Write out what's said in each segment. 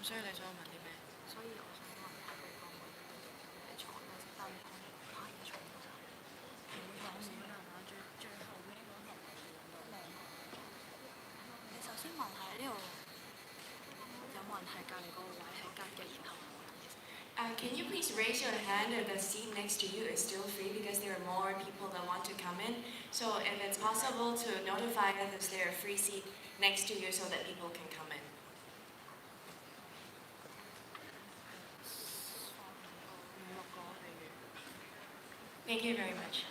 所以你想問啲咩？所以我想問下佢講嗰啲錯嗰隻單講跨嘢錯嗰陣，唔會講少人啊，最後尾嗰行你首先問下呢度有冇人係隔離嗰個位係吉嘅，然後冇人嘅。Can you please raise your hand if the seat next to you is still free because there are more people that want to come in? So if it's possible to notify us if there a free seat next to you so that people can come in. Thank you very much.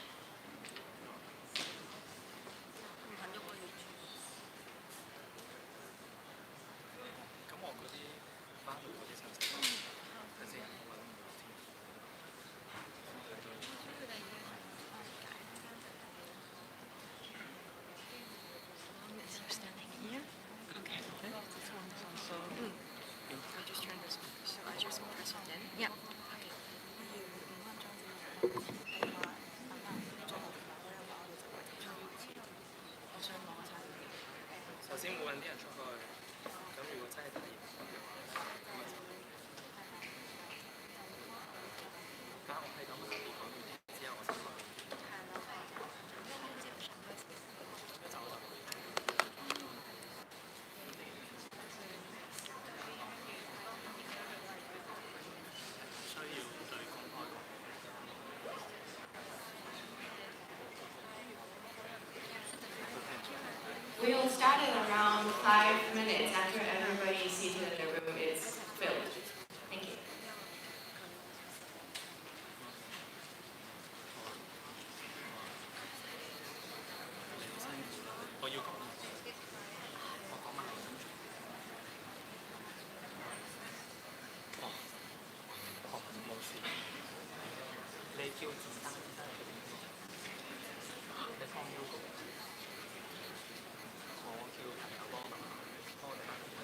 首先會揾啲人出去，咁如果真係大熱嘅話，咁咪就但我係咁行過之後，我先講。We will start at around 5 minutes after everybody seated in the room is filled. Thank you. 我要講，我講埋。冇事。你叫自生嚟嘅。你放腰。我叫朋友幫我哋。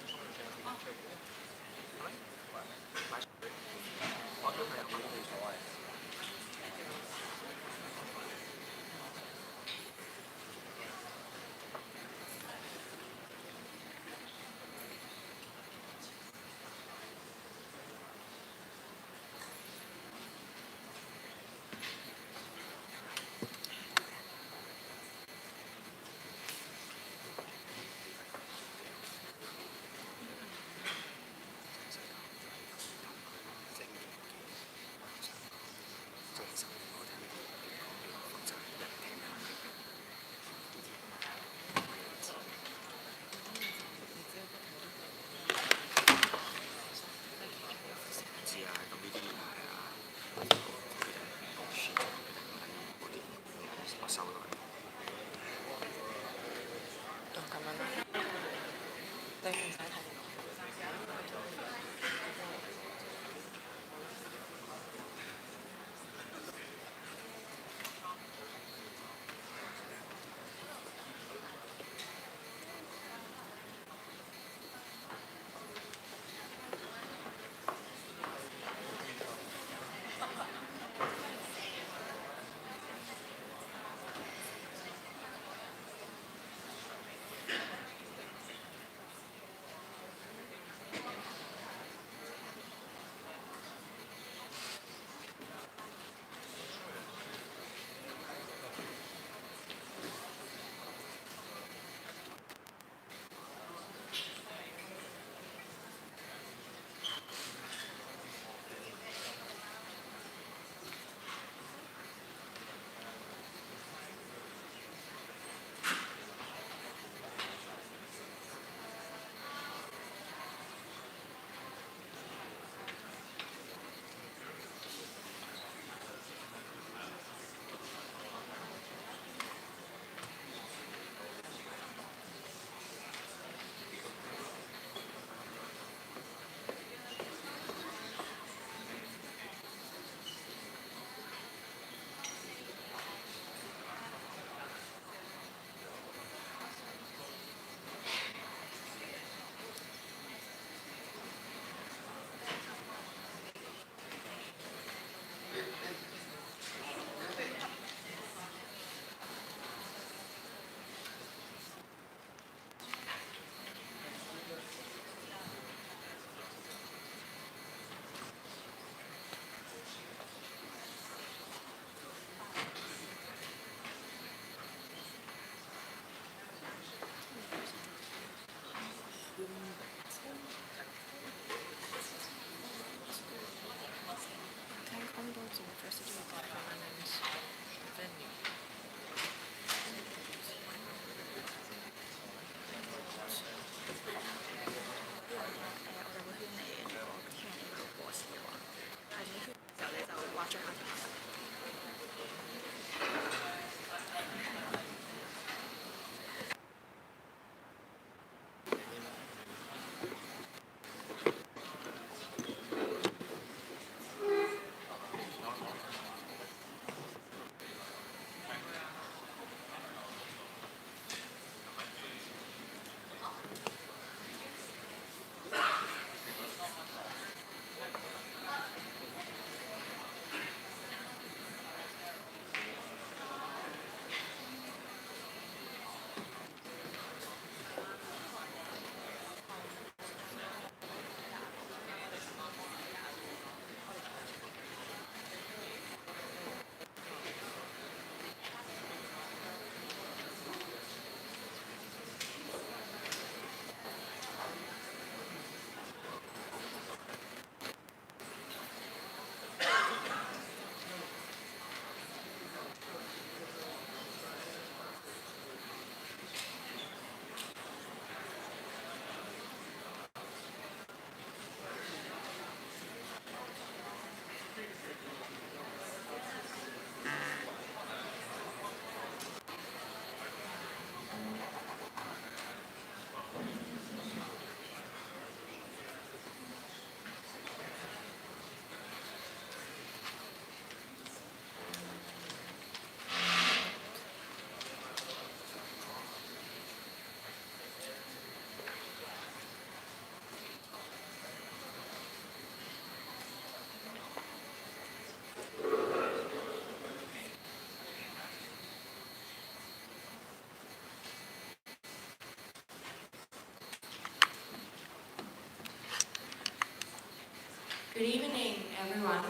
Good evening, everyone.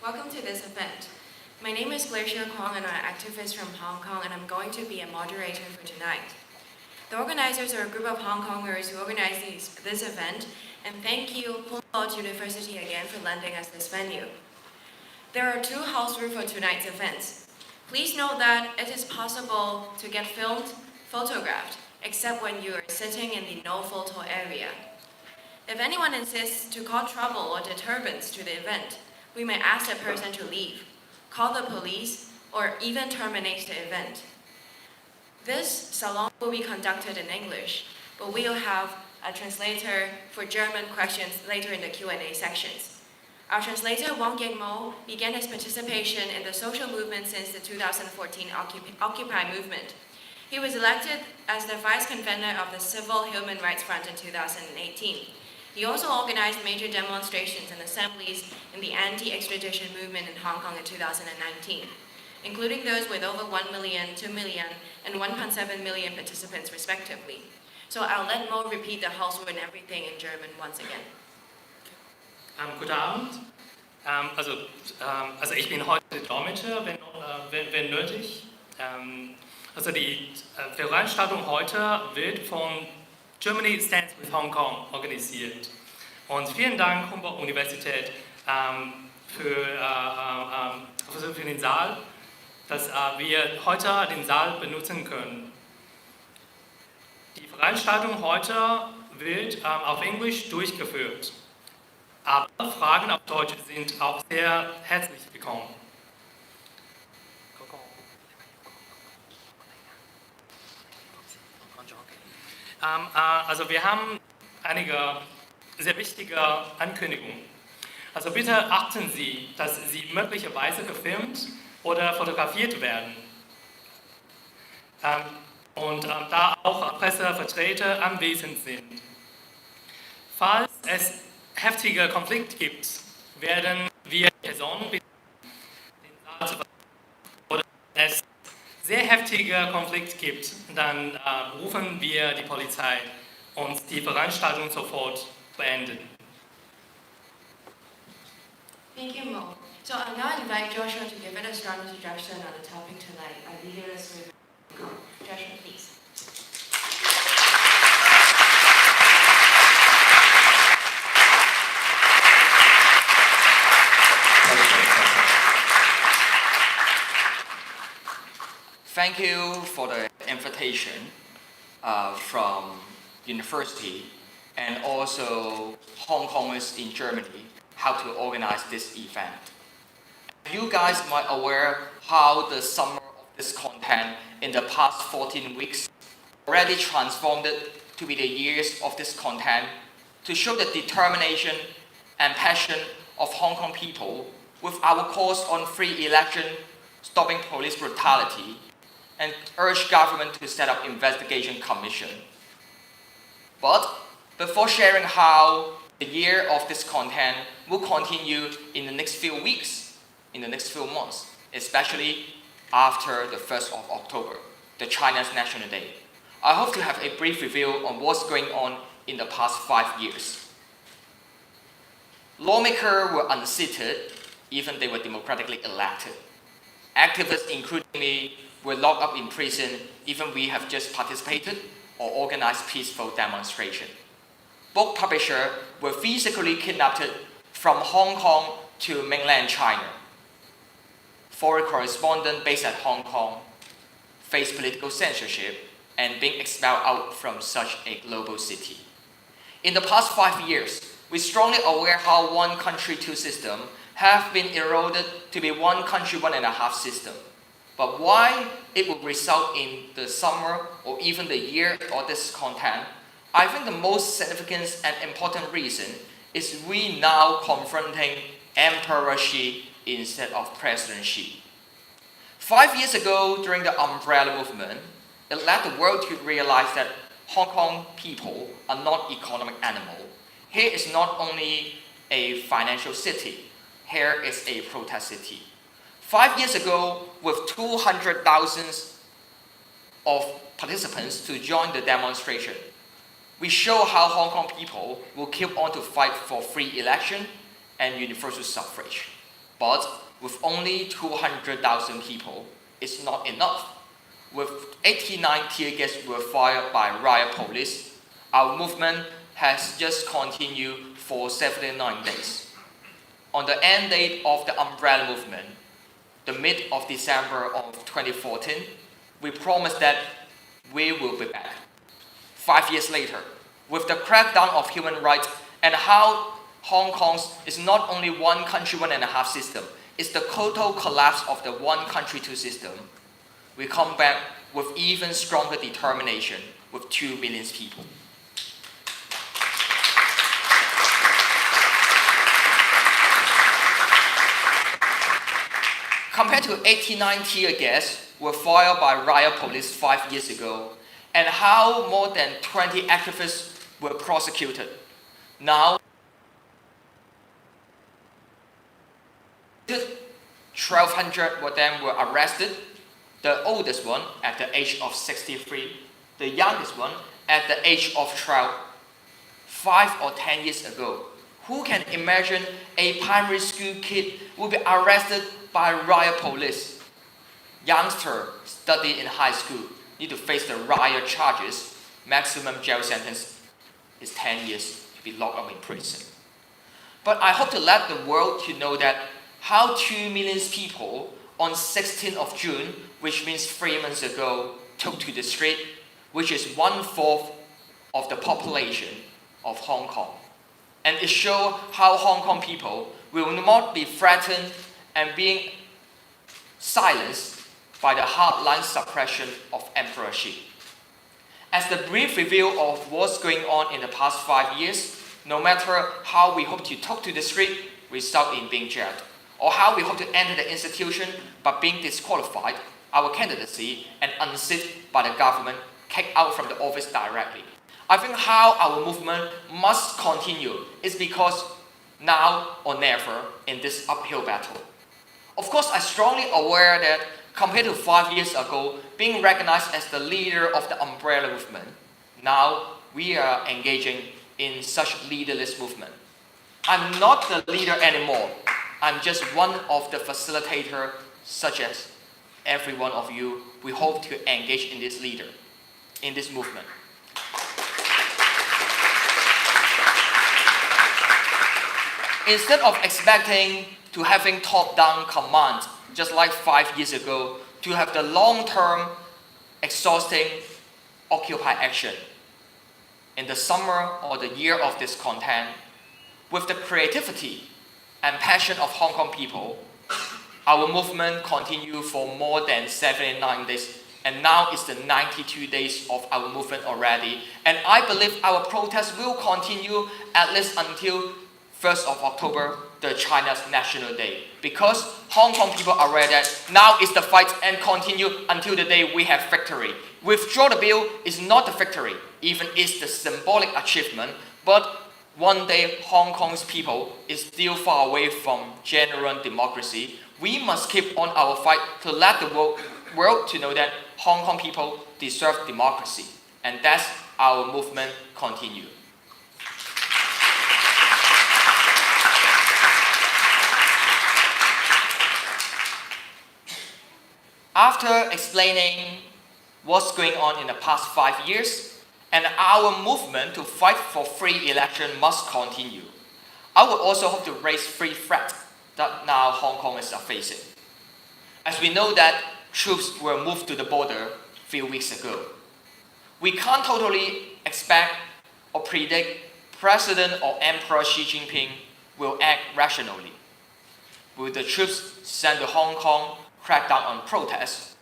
Welcome to this event. My name is Joshua Wong and I'm an activist from Hong Kong, and I'm going to be a moderator for tonight. The organizers are a group of Hong Kongers who organized this event, and thank you, Humboldt University again for lending us this venue. There are 2 house rules for tonight's event. Please note that it is possible to get filmed, photographed, except when you are sitting in the no photo area. If anyone insists to cause trouble or disturbance to the event, we may ask the person to leave, call the police, or even terminate the event. This salon will be conducted in English, but we'll have a translator for German questions later in the Q&A sections. Our translator, Wong began his participation in the social movement since the 2014 Occupy movement. He was elected as the vice convener of the Civil Human Rights Front in 2018. He also organized major demonstrations and assemblies in the anti-extradition movement in Hong Kong in 2019, including those with over 1 million, 2 million, and 1.7 million participants respectively. So I'll let Mo repeat the house rule and everything in German once again. Guten Abend. Also ich bin heute Dolmetscher, wenn nötig. Also die Veranstaltung heute wird von Germany Stands with Hong Kong organisiert. Und vielen Dank Humboldt-Universität für den Saal, dass wir heute den Saal benutzen können. Die Veranstaltung heute wird auf Englisch durchgeführt. Aber Fragen auf Deutsch sind auch sehr herzlich willkommen. Also wir haben einige sehr wichtige Ankündigungen. Also bitte achten Sie, dass Sie möglicherweise gefilmt oder fotografiert werden. Und da auch Pressevertreter anwesend sind. Falls es heftiger Konflikt gibt, werden wir Personen bitten, den Saal zu verlassen. Oder wenn es sehr heftiger Konflikt gibt, dann rufen wir die Polizei und die Veranstaltung sofort beenden. Thank you, Mo. So I'll now invite Joshua to give it a strong introduction on the topic tonight. Our leader is Joshua, please. Thank you for the invitation from university and also Hong Kongers in Germany how to organize this event. You guys might aware how the summer of this content in the past 14 weeks already transformed it to be the years of this content to show the determination and passion of Hong Kong people with our calls on free election, stopping police brutality, and urge government to set up investigation commission. But before sharing how the year of this content will continue in the next few weeks, in the next few months, especially after the 1st of October, the China's National Day, I hope to have a brief review on what's going on in the past 5 years. Lawmakers were unseated, even they were democratically elected. Activists, including me, were locked up in prison, even we have just participated or organized peaceful demonstration. Book publishers were physically kidnapped from Hong Kong to mainland China. Foreign correspondents based at Hong Kong face political censorship and being expelled out from such a global city. In the past 5 years, we're strongly aware how one country, two systems have been eroded to be one country, one and a half system. But why it will result in the summer or even the year of this content, I think the most significant and important reason is we now confronting Emperor Xi instead of President Xi. 5 years ago, during the Umbrella Movement, it led the world to realize that Hong Kong people are not economic animals. Here is not only a financial city, here is a protest city. 5 years ago, with 200,000 of participants to join the demonstration, we show how Hong Kong people will keep on to fight for free election and universal suffrage. But with only 200,000 people, it's not enough. With 89 tear gas were fired by riot police, our movement has just continued for 79 days. On the end date of the umbrella movement, the mid of December of 2014, we promised that we will be back. 5 years later, with the crackdown of human rights and how Hongkong's is not only one country, one and a half system, it's the total collapse of the one country, two system, we come back with even stronger determination with 2 million people. Compared to 89 tear gas were fired by riot police 5 years ago, and how more than 20 activists were prosecuted. Now, 1,200 of them were arrested, the oldest one at the age of 63, the youngest one at the age of 12. 5 or 10 years ago, who can imagine a primary school kid will be arrested by riot police? Youngster study in high school need to face the riot charges. Maximum jail sentence is 10 years to be locked up in prison. But I hope to let the world to know that how 2 million people on 16th of June, which means 3 months ago, took to the street, which is 1/4 of the population of Hong Kong. And it shows how Hong Kong people will not be threatened and being silenced by the hardline suppression of Emperor Xi. As the brief review of what's going on in the past 5 years, no matter how we hope to talk to the street, result in being jailed, or how we hope to enter the institution but being disqualified, our candidacy and unseated by the government, kicked out from the office directly. I think how our movement must continue is because now or never in this uphill battle. Of course, I'm strongly aware that compared to 5 years ago, being recognized as the leader of the umbrella movement, now we are engaging in such leaderless movement. I'm not the leader anymore. I'm just one of the facilitators, such as every one of you. We hope to engage in this leader, in this movement. Instead of expecting to having top-down command, just like 5 years ago, to have the long-term, exhausting Occupy action. In the summer or the year of discontent, with the creativity and passion of Hong Kong people, our movement continued for more than 79 days, and now it's the 92 days of our movement already. And I believe our protest will continue at least until 1st of October, the China's National Day. Because Hong Kong people are aware that now is the fight and continue until the day we have victory. Withdraw the bill is not the victory, even it's the symbolic achievement, but one day Hong Kong's people is still far away from genuine democracy. We must keep on our fight to let the world to know that Hong Kong people deserve democracy. And that's our movement continue. After explaining what's going on in the past 5 years, and our movement to fight for free election must continue, I would also hope to raise 3 threats that now Hong Kongers are facing. As we know that troops were moved to the border a few weeks ago, we can't totally expect or predict President or Emperor Xi Jinping will act rationally. Will the troops sent to Hong Kong crack down on protests,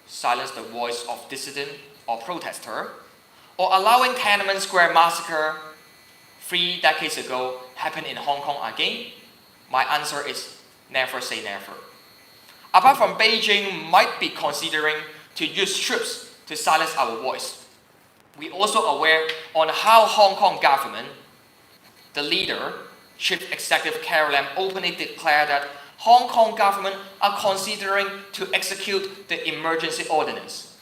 silence the voice of dissident or protester, or allowing Tiananmen Square massacre 3 decades ago happen in Hong Kong again? My answer is never say never. Apart from Beijing might be considering to use troops to silence our voice, we also aware on how Hong Kong government, the leader, Chief Executive Carrie Lam openly declared that Hong Kong government are considering to execute the emergency ordinance.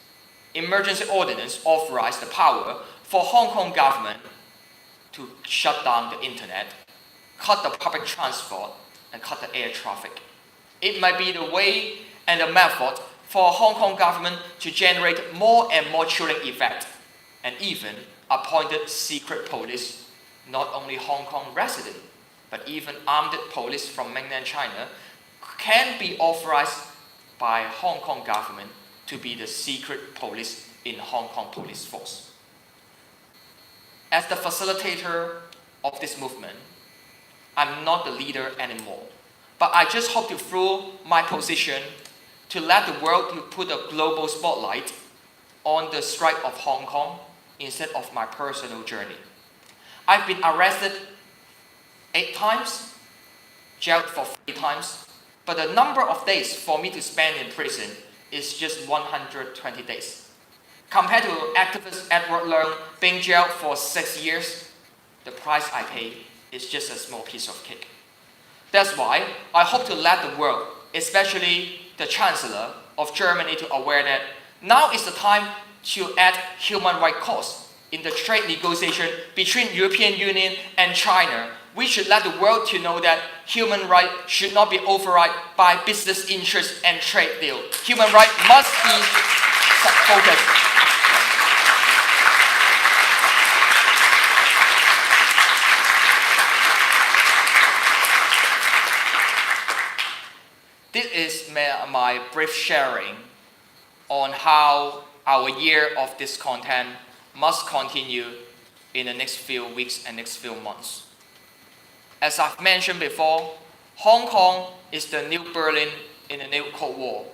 Emergency ordinance authorized the power for Hong Kong government to shut down the internet, cut the public transport, and cut the air traffic. It might be the way and the method for Hong Kong government to generate more and more chilling effect, and even appointed secret police, not only Hong Kong resident, but even armed police from mainland China can be authorized by Hong Kong government to be the secret police in Hong Kong police force. As the facilitator of this movement, I'm not the leader anymore, but I just hope to through my position to let the world to put a global spotlight on the strike of Hong Kong instead of my personal journey. I've been arrested 8 times, jailed for 3 times, but the number of days for me to spend in prison is just 120 days. Compared to activist Edward Leung being jailed for 6 years, the price I pay is just a small piece of cake. That's why I hope to let the world, especially the Chancellor of Germany, to aware that now is the time to add human rights cause in the trade negotiation between European Union and China. We should let the world to know that human rights should not be override by business interests and trade deal. Human rights must be focused. This is my brief sharing on how our year of discontent must continue in the next few weeks and next few months. As I've mentioned before, Hong Kong is the new Berlin in the new Cold War.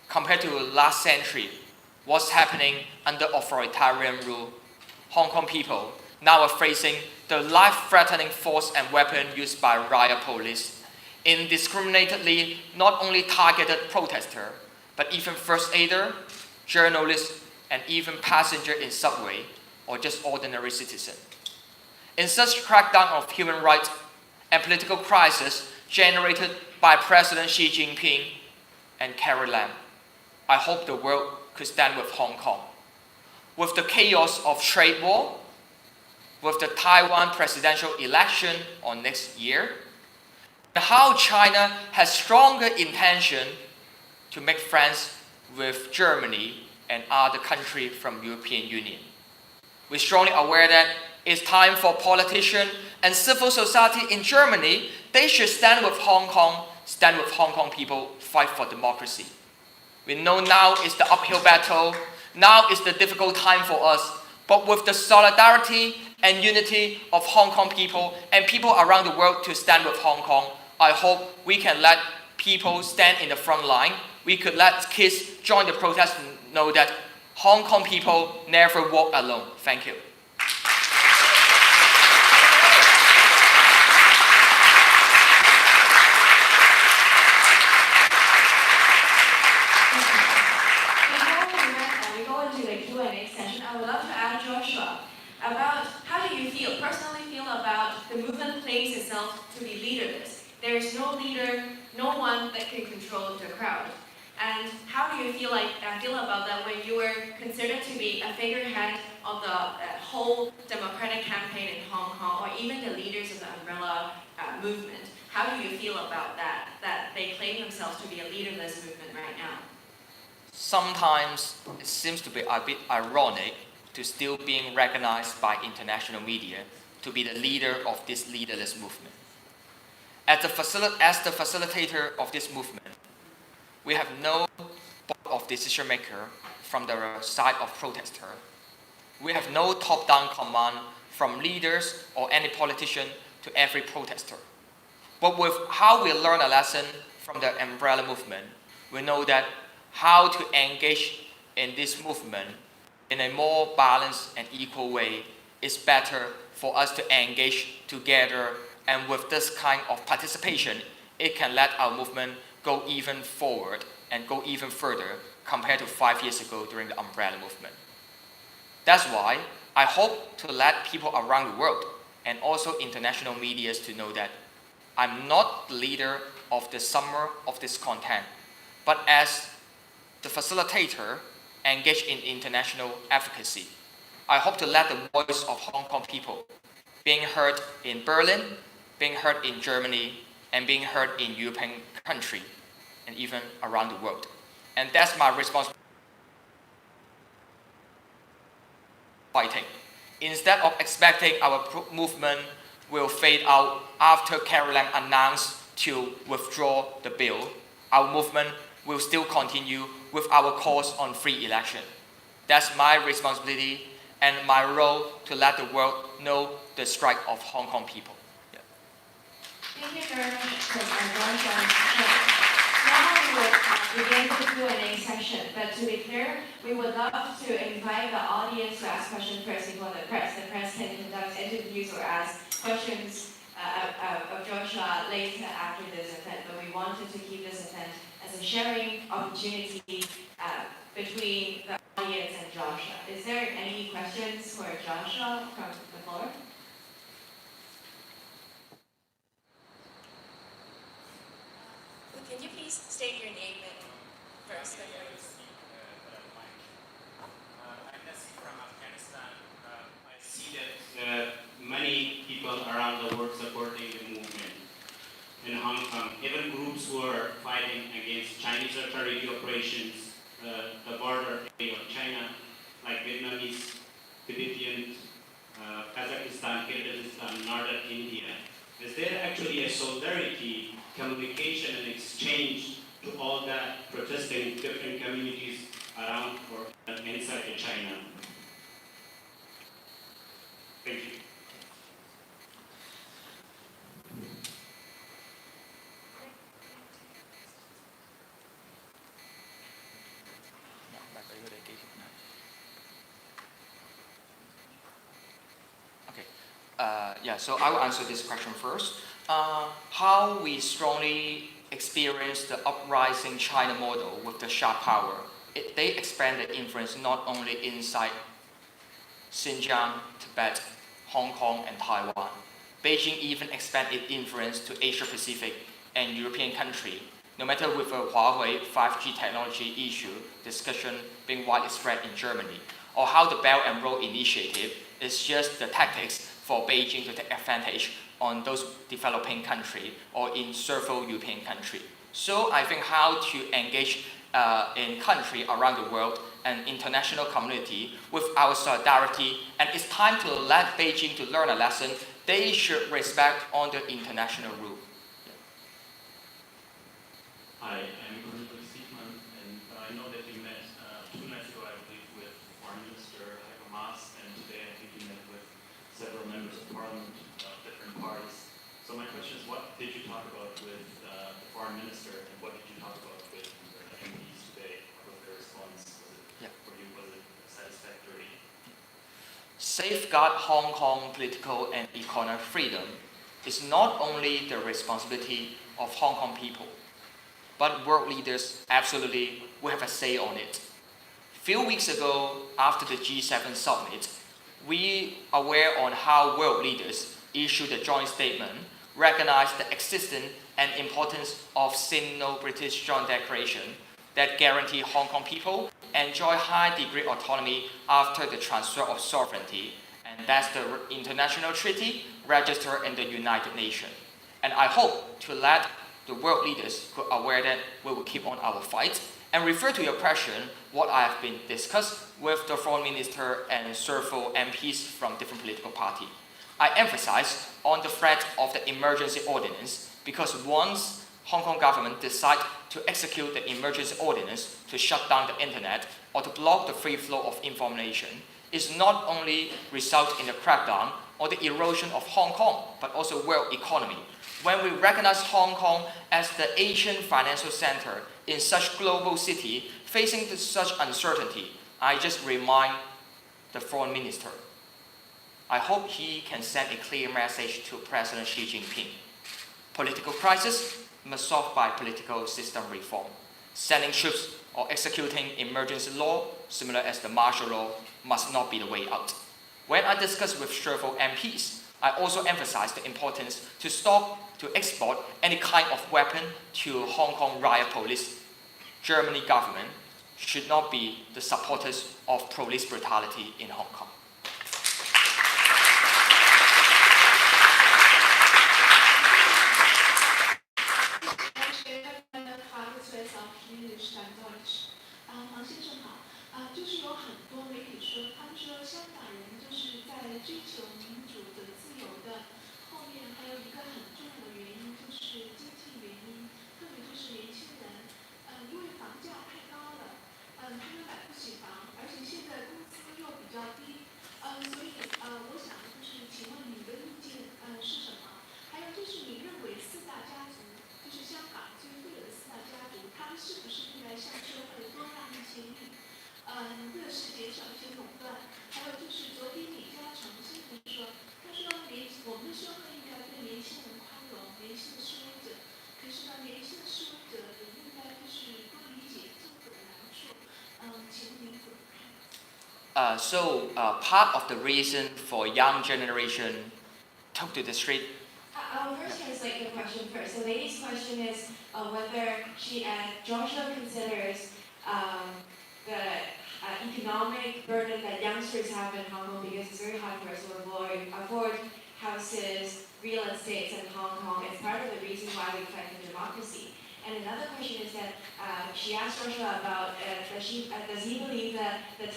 Compared to last century, what's happening under authoritarian rule, Hong Kong people now are facing the life-threatening force and weapon used by riot police indiscriminately not only targeted protester, but even first aider, journalists, and even passenger in subway, or just ordinary citizen. In such crackdown of human rights and political crisis generated by President Xi Jinping and Carrie Lam, I hope the world could stand with Hong Kong. With the chaos of trade war, with the Taiwan presidential election on next year, and how China has stronger intention to make friends with Germany and other countries from European Union. We're strongly aware that it's time for politicians and civil society in Germany, they should stand with Hong Kong people, fight for democracy. We know now is the uphill battle, now is the difficult time for us, but with the solidarity and unity of Hong Kong people and people around the world to stand with Hong Kong, I hope we can let people stand in the front line. We could let kids join the protest and know that Hong Kong people never walk alone. Thank you. Before we go into the Q&A session, I would love to ask Joshua about how do you personally feel about the movement plays itself to be leaderless? There is no leader, no one that can control the crowd. And how do you feel about that when you were considered to be a figurehead of the whole democratic campaign in Hong Kong, or even the leaders of the umbrella movement? How do you feel about that they claim themselves to be a leaderless movement right now? Sometimes it seems to be a bit ironic to still being recognized by international media to be the leader of this leaderless movement. As the facilitator of this movement, we have no board of decision maker from the side of protester. We have no top-down command from leaders or any politician to every protester. But with how we learn a lesson from the umbrella movement, we know that how to engage in this movement in a more balanced and equal way is better for us to engage together, and with this kind of participation, it can let our movement go even forward and go even further compared to 5 years ago during the umbrella movement. That's why I hope to let people around the world and also international media to know that I'm not the leader of the summer of discontent, but as the facilitator engaged in international advocacy, I hope to let the voice of Hong Kong people being heard in Berlin, being heard in Germany, and being heard in European countries, and even around the world. And that's my responsibility. Fighting. Instead of expecting our movement will fade out after Caroline announced to withdraw the bill, our movement will still continue with our calls on free election. That's my responsibility and my role to let the world know the strike of Hong Kong people. Yeah. Thank you very much, Joshua. Now we will begin the Q&A session, but to be clear, we would love to invite the audience to ask questions first before the press. The press can conduct interviews or ask questions of Joshua later after this event, but we wanted to keep this event as a sharing opportunity between the audience and Joshua. Is there any questions for Joshua from the floor? Can you please state your name first? From Afghanistan. I see that many people around the world supporting the movement in Hong Kong. Even groups who are fighting against Chinese authority operations, the border area of China, like Vietnamese, Tibetan, Kazakhstan, Kyrgyzstan, Northern India. Is there actually a solidarity, communication, and exchange to all that protesting different communities around or inside of China? Thank you. Okay. So I will answer this question first. How we strongly experience the uprising China model with the sharp power. They expand their influence not only inside Xinjiang, Tibet, Hong Kong, and Taiwan. Beijing even expand its influence to Asia Pacific and European countries, no matter with a Huawei 5G technology issue discussion being widespread in Germany, or how the Belt and Road Initiative is just the tactics for Beijing to take advantage on those developing countries or in several European countries. So I think how to engage in countries around the world and international community with our solidarity, and it's time to let Beijing to learn a lesson. They should respect on the international rule. Hi, I'm Berliner Humboldt-Universität, and I know that you met 2 nights ago, I believe, with Foreign Minister Habermas, and today I think you met with several members of parliament of different parties. So my question is, what did you talk about with the Foreign Minister, and what did you talk about with the MPs today? What was their response? For you, was it satisfactory? Safeguard Hong Kong political and economic freedom is not only the responsibility of Hong Kong people, but world leaders absolutely will have a say on it. A few weeks ago, after the G7 summit, we are aware on how world leaders issued a joint statement, recognized the existence and importance of Sino-British Joint Declaration that guarantee Hong Kong people enjoy high degree of autonomy after the transfer of sovereignty, and that's the international treaty registered in the United Nations. And I hope to let the world leaders who are aware that we will keep on our fight. And refer to your question, what I have been discussed with the foreign minister and several MPs from different political parties. I emphasize on the threat of the emergency ordinance, because once Hong Kong government decide to execute the emergency ordinance to shut down the internet or to block the free flow of information, is not only result in a crackdown or the erosion of Hong Kong, but also world economy. When we recognize Hong Kong as the Asian financial center in such global city facing such uncertainty, I just remind the foreign minister. I hope he can send a clear message to President Xi Jinping. Political crisis must solve by political system reform. Sending troops or executing emergency law, similar as the martial law, must not be the way out. When I discuss with several MPs, I also emphasize the importance to stop to export any kind of weapon to Hong Kong riot police. Germany government should not be the supporters of police brutality in Hong Kong. 有很多媒体说，他们说香港人就是在追求民主的自由的后面还有一个很重要的原因就是经济原因，特别就是年轻人，因为房价太高了，他们买不起房，而且现在工资又比较低，所以我想就是请问你的意见是什么？还有就是你认为四大家族，就是香港最富有的四大家族，他们是不是应该向社会多让一些利？或者是减少一些垄断，还有就是昨天李嘉诚先生说，他说我们的社会应该对年轻人宽容，年轻的示威者，可是呢，年轻的示威者也应该就是多理解政府的难处。请问您怎么看Part of the reason for young generation took to the street. I'll first translate the question first. The lady's question is whether Joshua considers the economic burden that youngsters have in Hong Kong because it's very hard for us to afford houses, real estates in Hong Kong. It's part of the reason why we fight for democracy. And another question is that she asked Joshua about does he believe that the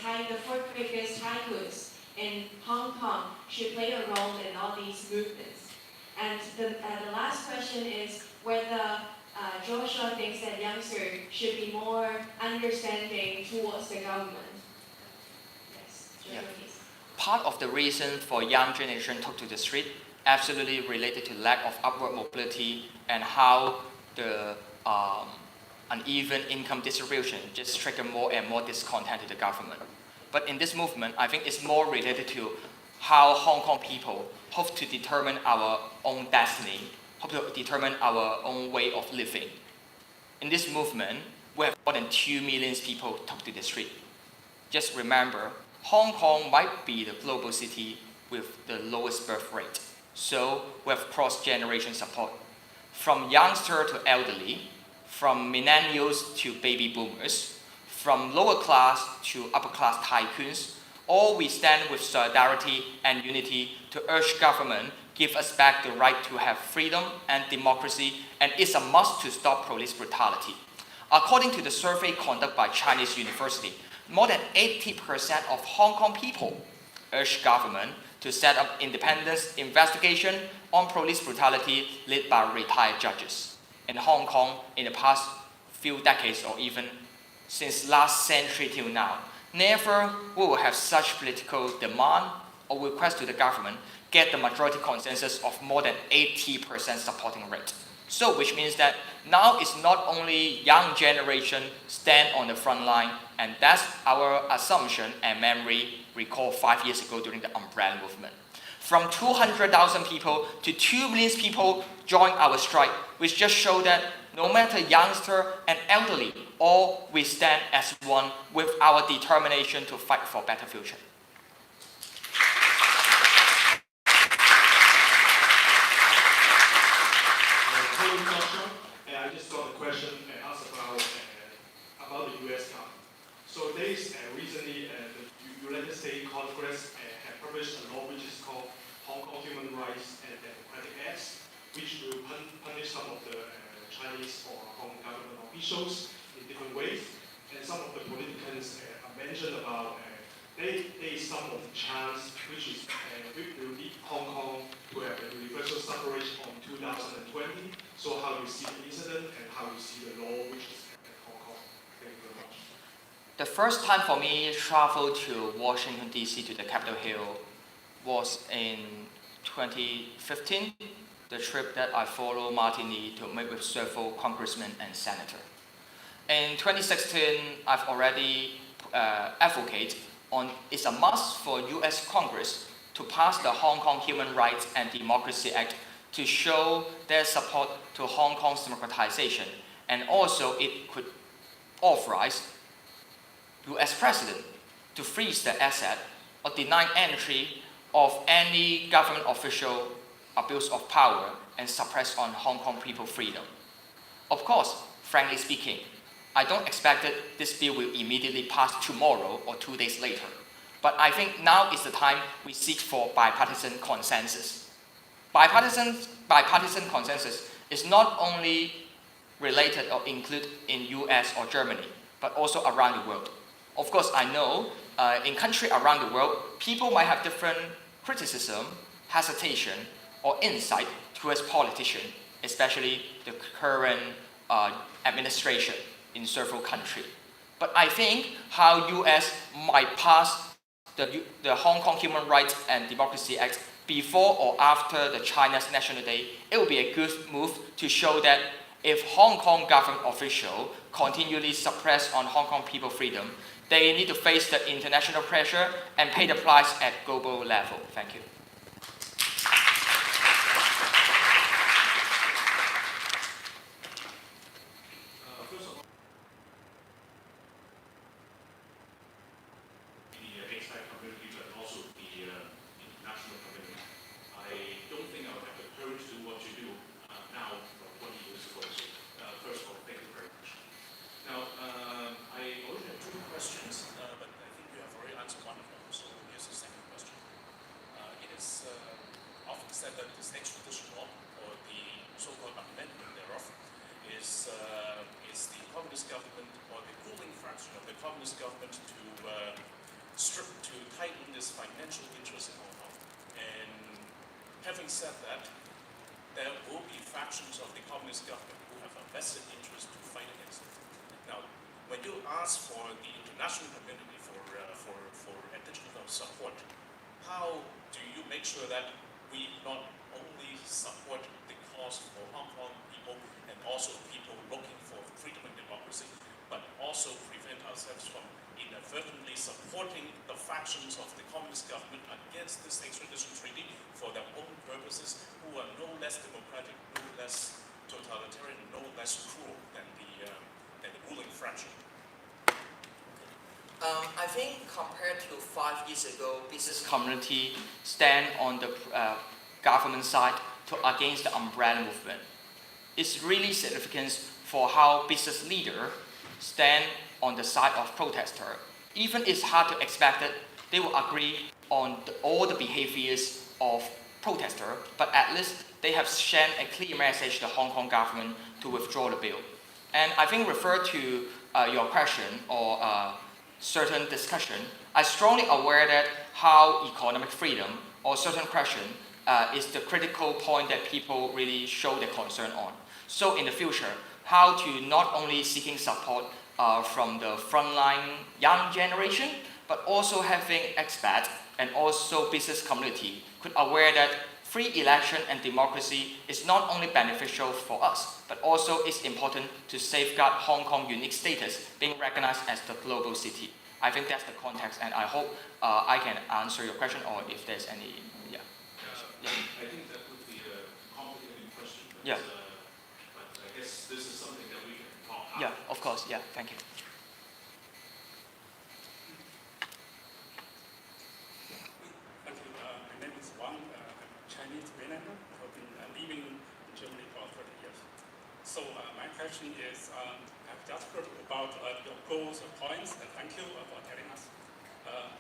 fourth biggest tycoons in Hong Kong should play a role in all these movements. And the last question is whether Joshua thinks that youngsters should be more understanding towards the government. Yes, Joshua, please. Part of the reason for young generation took to the street absolutely related to lack of upward mobility and how the uneven income distribution just trigger more and more discontent to the government. But in this movement, I think it's more related to how Hong Kong people hope to determine our own destiny, hope to determine our own way of living. In this movement, we have more than 2 million people took to the street. Just remember, Hong Kong might be the global city with the lowest birth rate. So we have cross-generation support. From youngster to elderly, from millennials to baby boomers, from lower class to upper class tycoons, all we stand with solidarity and unity to urge government give us back the right to have freedom and democracy, and it's a must to stop police brutality. According to the survey conducted by Chinese University, more than 80% of Hong Kong people urge government to set up independent investigation on police brutality led by retired judges. In Hong Kong, in the past few decades or even since last century till now, never we will have such political demand or request to the government get the majority consensus of more than 80% supporting rate. So which means that now it's not only young generation stand on the front line, and that's our assumption and memory recall 5 years ago during the umbrella movement. From 200,000 people to 2 million people joined our strike, which just show that no matter youngster and elderly, all we stand as one with our determination to fight for a better future. Hello, Joshua. I just got a question asked about the U.S. Kampf. So recently, the United States Congress have published a law which is called Hong Kong Human Rights and Democratic Acts, which will punish some of the Chinese or Hong Kong government officials in different ways. And some of the politicians mentioned about there is some of the chance which is will lead Hong Kong to have a universal suffrage on 2020. So how you see the incident and how you see the law which is at Hong Kong? Thank you very much. The first time for me travel to Washington DC to the Capitol Hill was in 2015, the trip that I followed Martin Lee to meet with several congressmen and senators. In 2016, I've already advocated on it's a must for US Congress to pass the Hong Kong Human Rights and Democracy Act to show their support to Hong Kong's democratization, and also it could authorize US President to freeze the asset or deny entry of any government official abuse of power and suppress on Hong Kong people freedom. Of course, frankly speaking, I don't expect that this bill will immediately pass tomorrow or 2 days later. But I think now is the time we seek for bipartisan consensus. Bipartisan consensus is not only related or included in US or Germany, but also around the world. Of course, I know in countries around the world, people might have different criticism, hesitation, or insight towards politicians, especially the current administration in several countries. But I think how U.S. might pass the Hong Kong Human Rights and Democracy Act before or after the China's National Day, it will be a good move to show that if Hong Kong government officials continually suppress on Hong Kong people freedom, they need to face the international pressure and pay the price at global level. Thank you. Having said that, there will be factions of the communist government who have a vested interest to fight against it. Now, when you ask for the international community for additional support, how do you make sure that we not only support the cause for Hong Kong people and also people looking for freedom and democracy, but also prevent ourselves from inadvertently supporting the factions of the communist government against this extradition treaty for their own purposes, who are no less democratic, no less totalitarian, no less cruel than the ruling fraction? I think compared to 5 years ago, business community stand on the government side against the umbrella movement. It's really significant for how business leaders stand on the side of protester. Even it's hard to expect that they will agree on all the behaviors of protester, but at least they have sent a clear message to the Hong Kong government to withdraw the bill. And I think refer to your question or certain discussion, I strongly aware that how economic freedom or certain question is the critical point that people really show their concern on. So in the future, how to not only seeking support from the frontline young generation, but also having expats and also business community could aware that free election and democracy is not only beneficial for us, but also is important to safeguard Hong Kong unique status being recognized as the global city. I think that's the context, and I hope I can answer your question, or if there's any, yeah. I think that would be a complicated question, but, Yeah. But I guess this is something that we can talk about. Yeah, of course, yeah, thank you. Thank you. My name is Wang. I'm a Chinese Berliner. I've been living in Germany for 30 years. So my question is, I've just heard about your goals and points, and thank you for telling us.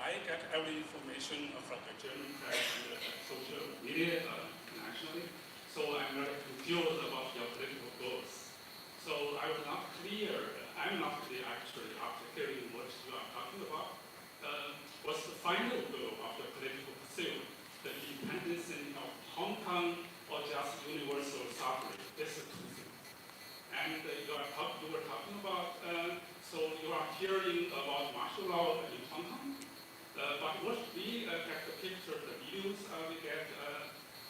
I get every information from the German press and social media internationally, so I'm very confused about your political goals. So I was not clear, I'm not clear actually after hearing what you are talking about. What's the final goal of your political pursuit? The independence of Hong Kong or just universal suffrage? This is two things. And you were talking about, so you are hearing about martial law in Hong Kong. But what we get the picture, the videos we get,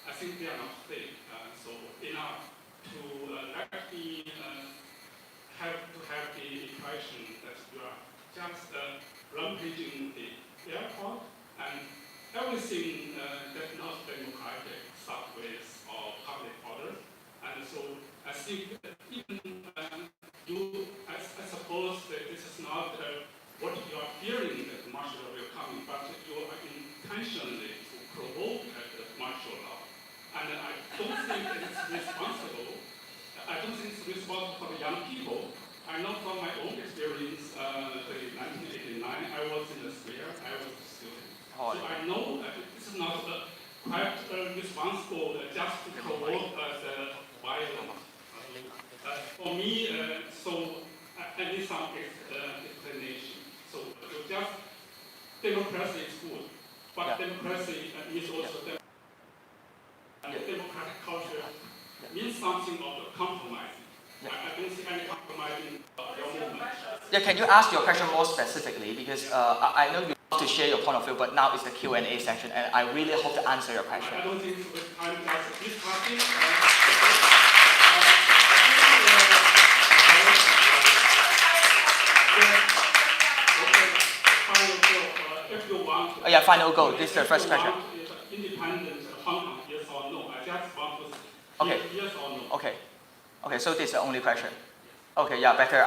I think they are not fake. So enough to let me have the impression that you are just rampaging the airport and everything that's not democratic, subways or public order. And so I think even I suppose that this is not what you are fearing that martial law will come, but you are intentionally to provoke the martial law. And I don't think it's responsible. I don't think it's responsible for the young people. I know from my own experience, in 1989, I was in the square, I was a student. So I know that this is not quite responsible just to provoke the violence. For me, so I need some explanation. So democracy is good, but Yeah. democracy is also democratic culture means something of a compromise. Yeah. I don't see any compromise in your movement. Yeah, can you ask your question more specifically? Because I know you want to share your point of view, but now it's the Q&A section, and I really hope to answer your question. I don't think I'm just discussing. If you want, Oh, yeah, final goal. This is the first question. Independent Hong Kong, yes or no? I just want to Okay. yes or no. Okay. Okay, so this is the only question. Okay, yeah, better.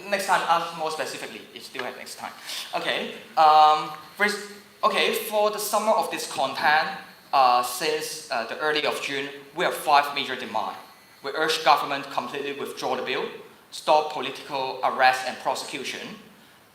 Next time, ask more specifically. You still have next time. Okay. For the summer of this content, since the early of June, we have 5 major demands. We urge government completely withdraw the bill, stop political arrest and prosecution,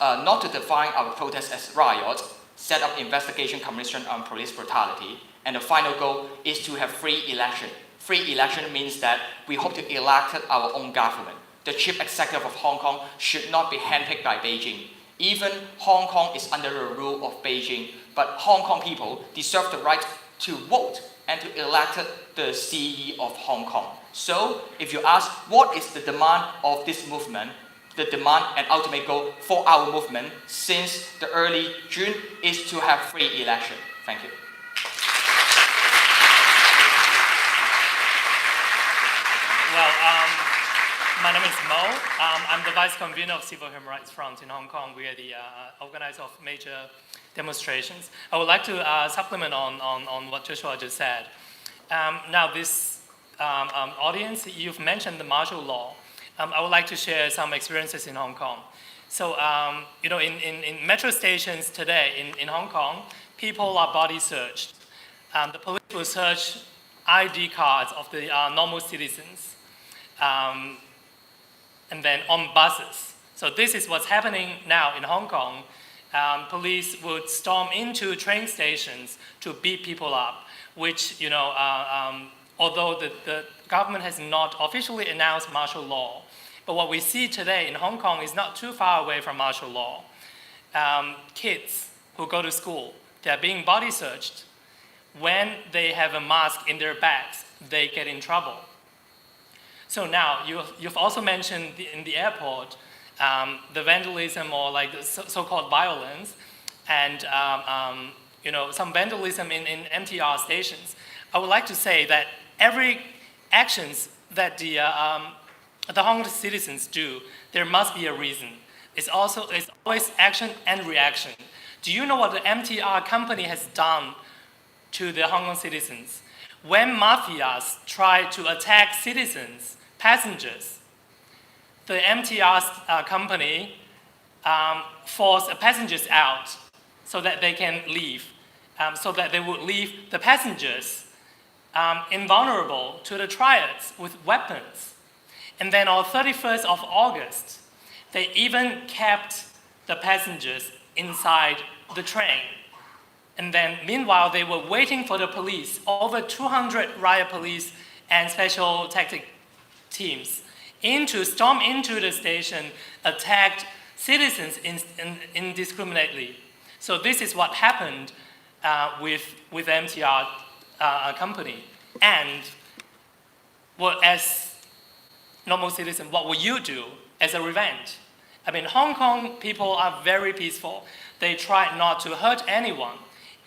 not to define our protests as riots, set up investigation commission on police brutality, and the final goal is to have free election. Free election means that we hope to elect our own government. The chief executive of Hong Kong should not be handpicked by Beijing. Even Hong Kong is under the rule of Beijing, but Hong Kong people deserve the right to vote and to elect the CEO of Hong Kong. So, if you ask what is the demand of this movement, the demand and ultimate goal for our movement since the early June is to have free election. Thank you. Well, my name is Mo. I'm the vice convener of Civil Human Rights Front in Hong Kong. We are the organizer of major demonstrations. I would like to supplement on what Joshua just said. Now, this audience, you've mentioned the martial law. I would like to share some experiences in Hong Kong. So, in metro stations today in Hong Kong, people are body searched. The police will search ID cards of the normal citizens. And then on buses. So this is what's happening now in Hong Kong. Police would storm into train stations to beat people up, which, although the government has not officially announced martial law, but what we see today in Hong Kong is not too far away from martial law. Kids who go to school, they're being body searched. When they have a mask in their bags, they get in trouble. So now, you've also mentioned in the airport, the vandalism or like the so-called violence, and some vandalism in MTR stations. I would like to say that every actions that the Hong Kong citizens do, there must be a reason. It's always action and reaction. Do you know what the MTR company has done to the Hong Kong citizens? When mafias try to attack citizens, passengers, the MTR company force passengers out so that they can leave, so that they would leave the passengers invulnerable to the triads with weapons. And then on 31st of August, they even kept the passengers inside the train. And then meanwhile, they were waiting for the police. Over 200 riot police and special tactic teams storm into the station, attacked citizens indiscriminately. So this is what happened with MTR company. And as normal citizen, what will you do as a revenge? I mean, Hong Kong people are very peaceful. They try not to hurt anyone.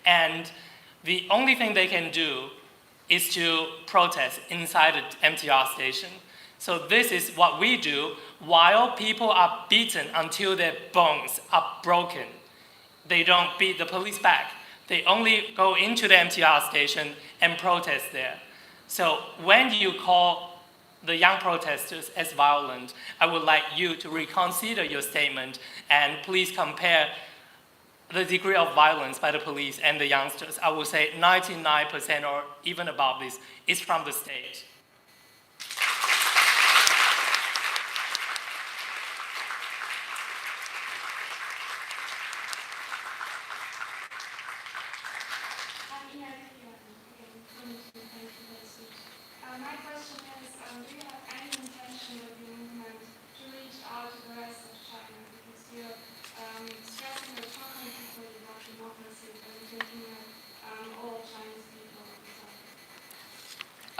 And the only thing they can do is to protest inside the MTR station. So this is what we do while people are beaten until their bones are broken. They don't beat the police back. They only go into the MTR station and protest there. So when you call the young protesters as violent, I would like you to reconsider your statement and please compare the degree of violence by the police and the youngsters. I would say 99% or even above this is from the state. My question is, do you have any intention of your movement to reach out to the rest of China? Because you're stressing that Hong Kong people,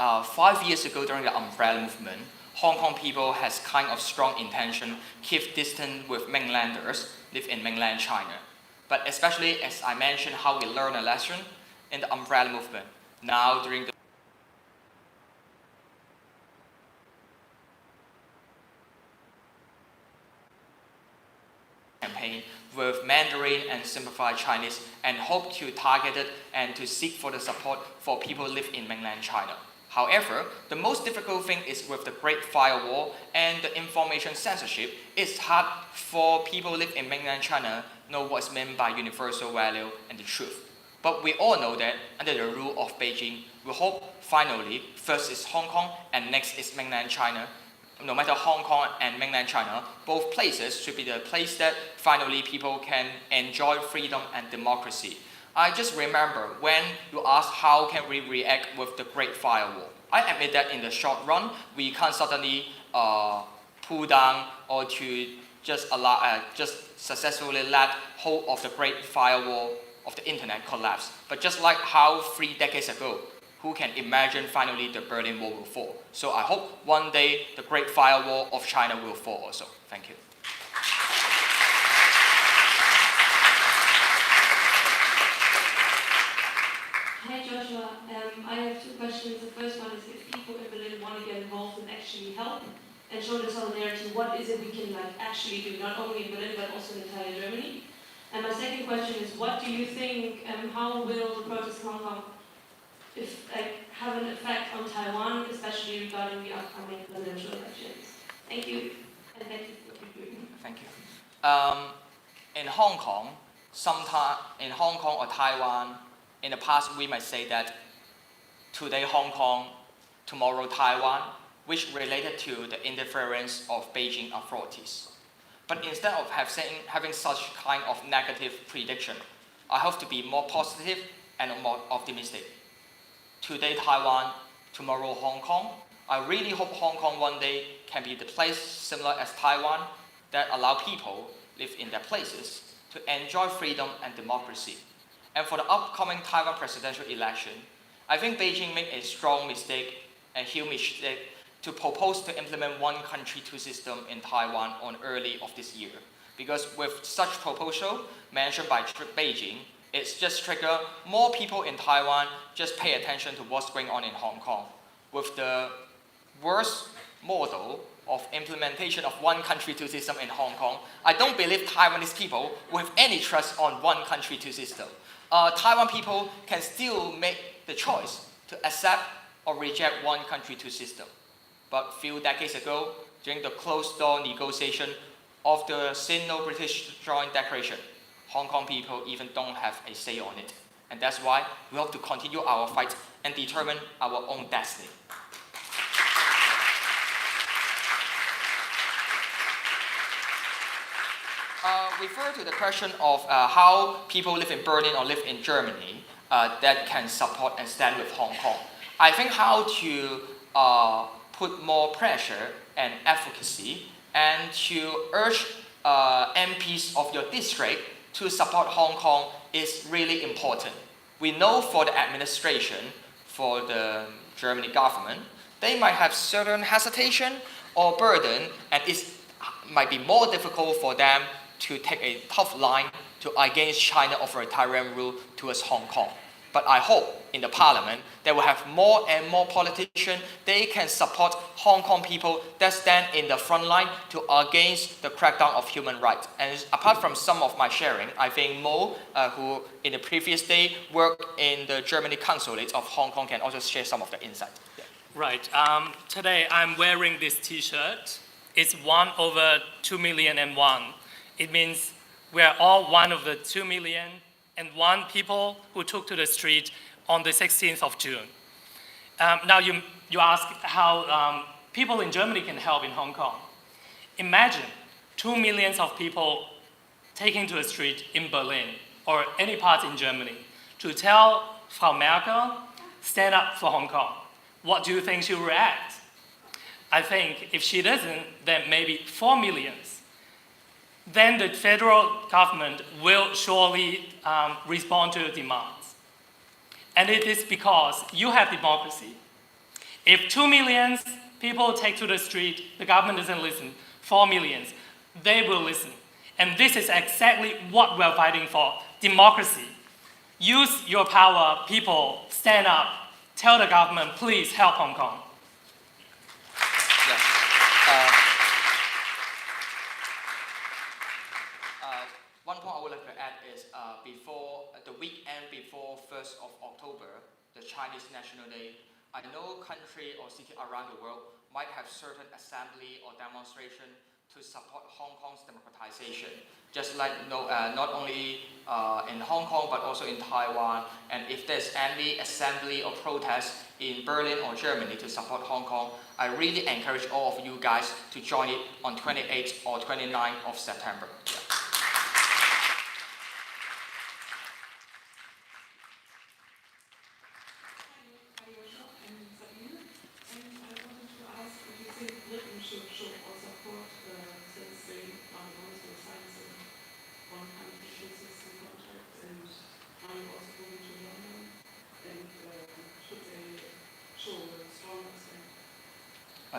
5 years ago during the Umbrella Movement, Hong Kong people has kind of strong intention keep distance with mainlanders live in mainland China. But especially as I mentioned how we learn a lesson in the Umbrella Movement. Now during the campaign with Mandarin and Simplified Chinese and hope to target it and to seek for the support for people who live in mainland China. However, the most difficult thing is with the Great Firewall and the information censorship. It's hard for people who live in mainland China know what's meant by universal value and the truth. But we all know that under the rule of Beijing, we hope finally first is Hong Kong and next is mainland China. No matter Hong Kong and mainland China, both places should be the place that finally people can enjoy freedom and democracy. I just remember when you asked how can we react with the Great Firewall. I admit that in the short run, we can't suddenly pull down or to just successfully let whole of the Great Firewall of the internet collapse. But just like how 3 decades ago, who can imagine finally the Berlin Wall will fall? So I hope one day the Great Firewall of China will fall also. Thank you. Hi Joshua, I have 2 questions. The first one is if people in Berlin want to get involved and actually help and show the solidarity, what is it we can actually do, not only in Berlin but also in entire Germany? And my second question is, what do you think, how will the protests in Hong Kong have an effect on Taiwan, especially regarding the upcoming presidential elections? Thank you, and thank you for what you're doing. Thank you. In Hong Kong, or Taiwan, in the past we might say that today Hong Kong, tomorrow Taiwan, which related to the interference of Beijing authorities. But instead of having such kind of negative prediction, I hope to be more positive and more optimistic. Today Taiwan, tomorrow Hong Kong. I really hope Hong Kong one day can be the place similar as Taiwan that allow people live in their places to enjoy freedom and democracy. And for the upcoming Taiwan presidential election, I think Beijing made a strong mistake, a huge mistake, to propose to implement one country, 2 system in Taiwan on early of this year. Because with such proposal mentioned by Beijing, it's just trigger more people in Taiwan just pay attention to what's going on in Hong Kong. With the worst model of implementation of one country, 2 system in Hong Kong, I don't believe Taiwanese people will have any trust on one country, 2 system. Taiwan people can still make the choice to accept or reject one country, 2 system. But a few decades ago, during the closed-door negotiation of the Sino-British Joint Declaration, Hong Kong people even don't have a say on it. And that's why we have to continue our fight and determine our own destiny. Refer to the question of how people live in Berlin or live in Germany that can support and stand with Hong Kong. I think how to put more pressure and advocacy and to urge MPs of your district to support Hong Kong is really important. We know for the administration, for the Germany government, they might have certain hesitation or burden, and it might be more difficult for them to take a tough line to against China authoritarian rule towards Hong Kong. But I hope in the parliament they will have more and more politicians. They can support Hong Kong people that stand in the front line to against the crackdown of human rights. And apart from some of my sharing, I think Mo, who in the previous day worked in the Germany consulate of Hong Kong, can also share some of the insight. Yeah. Right. Today I'm wearing this T-shirt. It's 1/2,000,001. It means we're all one of the 2,000,001 people who took to the street on the 16th of June. Now you ask how people in Germany can help in Hong Kong. Imagine 2 million of people taking to the street in Berlin or any part in Germany to tell Frau Merkel, stand up for Hong Kong. What do you think she will react? I think if she doesn't, then maybe 4 million. Then the federal government will surely respond to the demands. And it is because you have democracy. If 2 million people take to the street, the government doesn't listen. 4 million, they will listen. And this is exactly what we're fighting for, democracy. Use your power, people, stand up. Tell the government, please help Hong Kong. One point I would like to add is before the weekend before 1st of October, the Chinese National Day, I know country or city around the world might have certain assembly or demonstration to support Hong Kong's democratization. Just like not only in Hong Kong but also in Taiwan. And if there's any assembly or protest in Berlin or Germany to support Hong Kong, I really encourage all of you guys to join it on 28th or 29th of September. Yeah.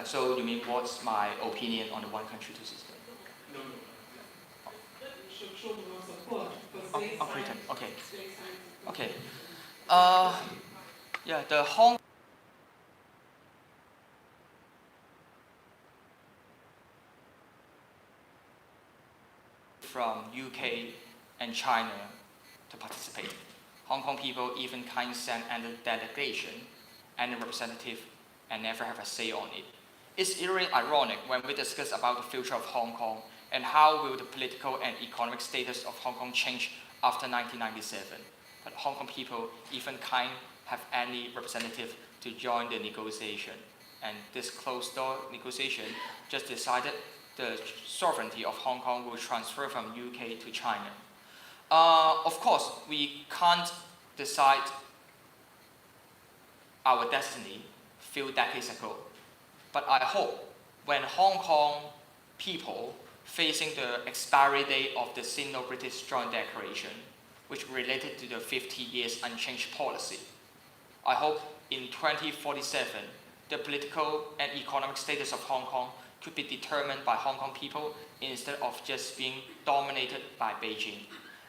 So you mean what's my opinion on the one country, two system? No. Britain. Okay. Okay. Yeah, the Hong from UK and China to participate. Hong Kong people even can't send any delegation, any representative, and never have a say on it. It's really ironic when we discuss about the future of Hong Kong and how will the political and economic status of Hong Kong change after 1997. But Hong Kong people even can't have any representative to join the negotiation. And this closed-door negotiation just decided the sovereignty of Hong Kong will transfer from UK to China. Of course, we can't decide our destiny a few decades ago. But I hope when Hong Kong people facing the expiry date of the Sino-British Joint Declaration, which related to the 50 years unchanged policy, I hope in 2047, the political and economic status of Hong Kong could be determined by Hong Kong people instead of just being dominated by Beijing.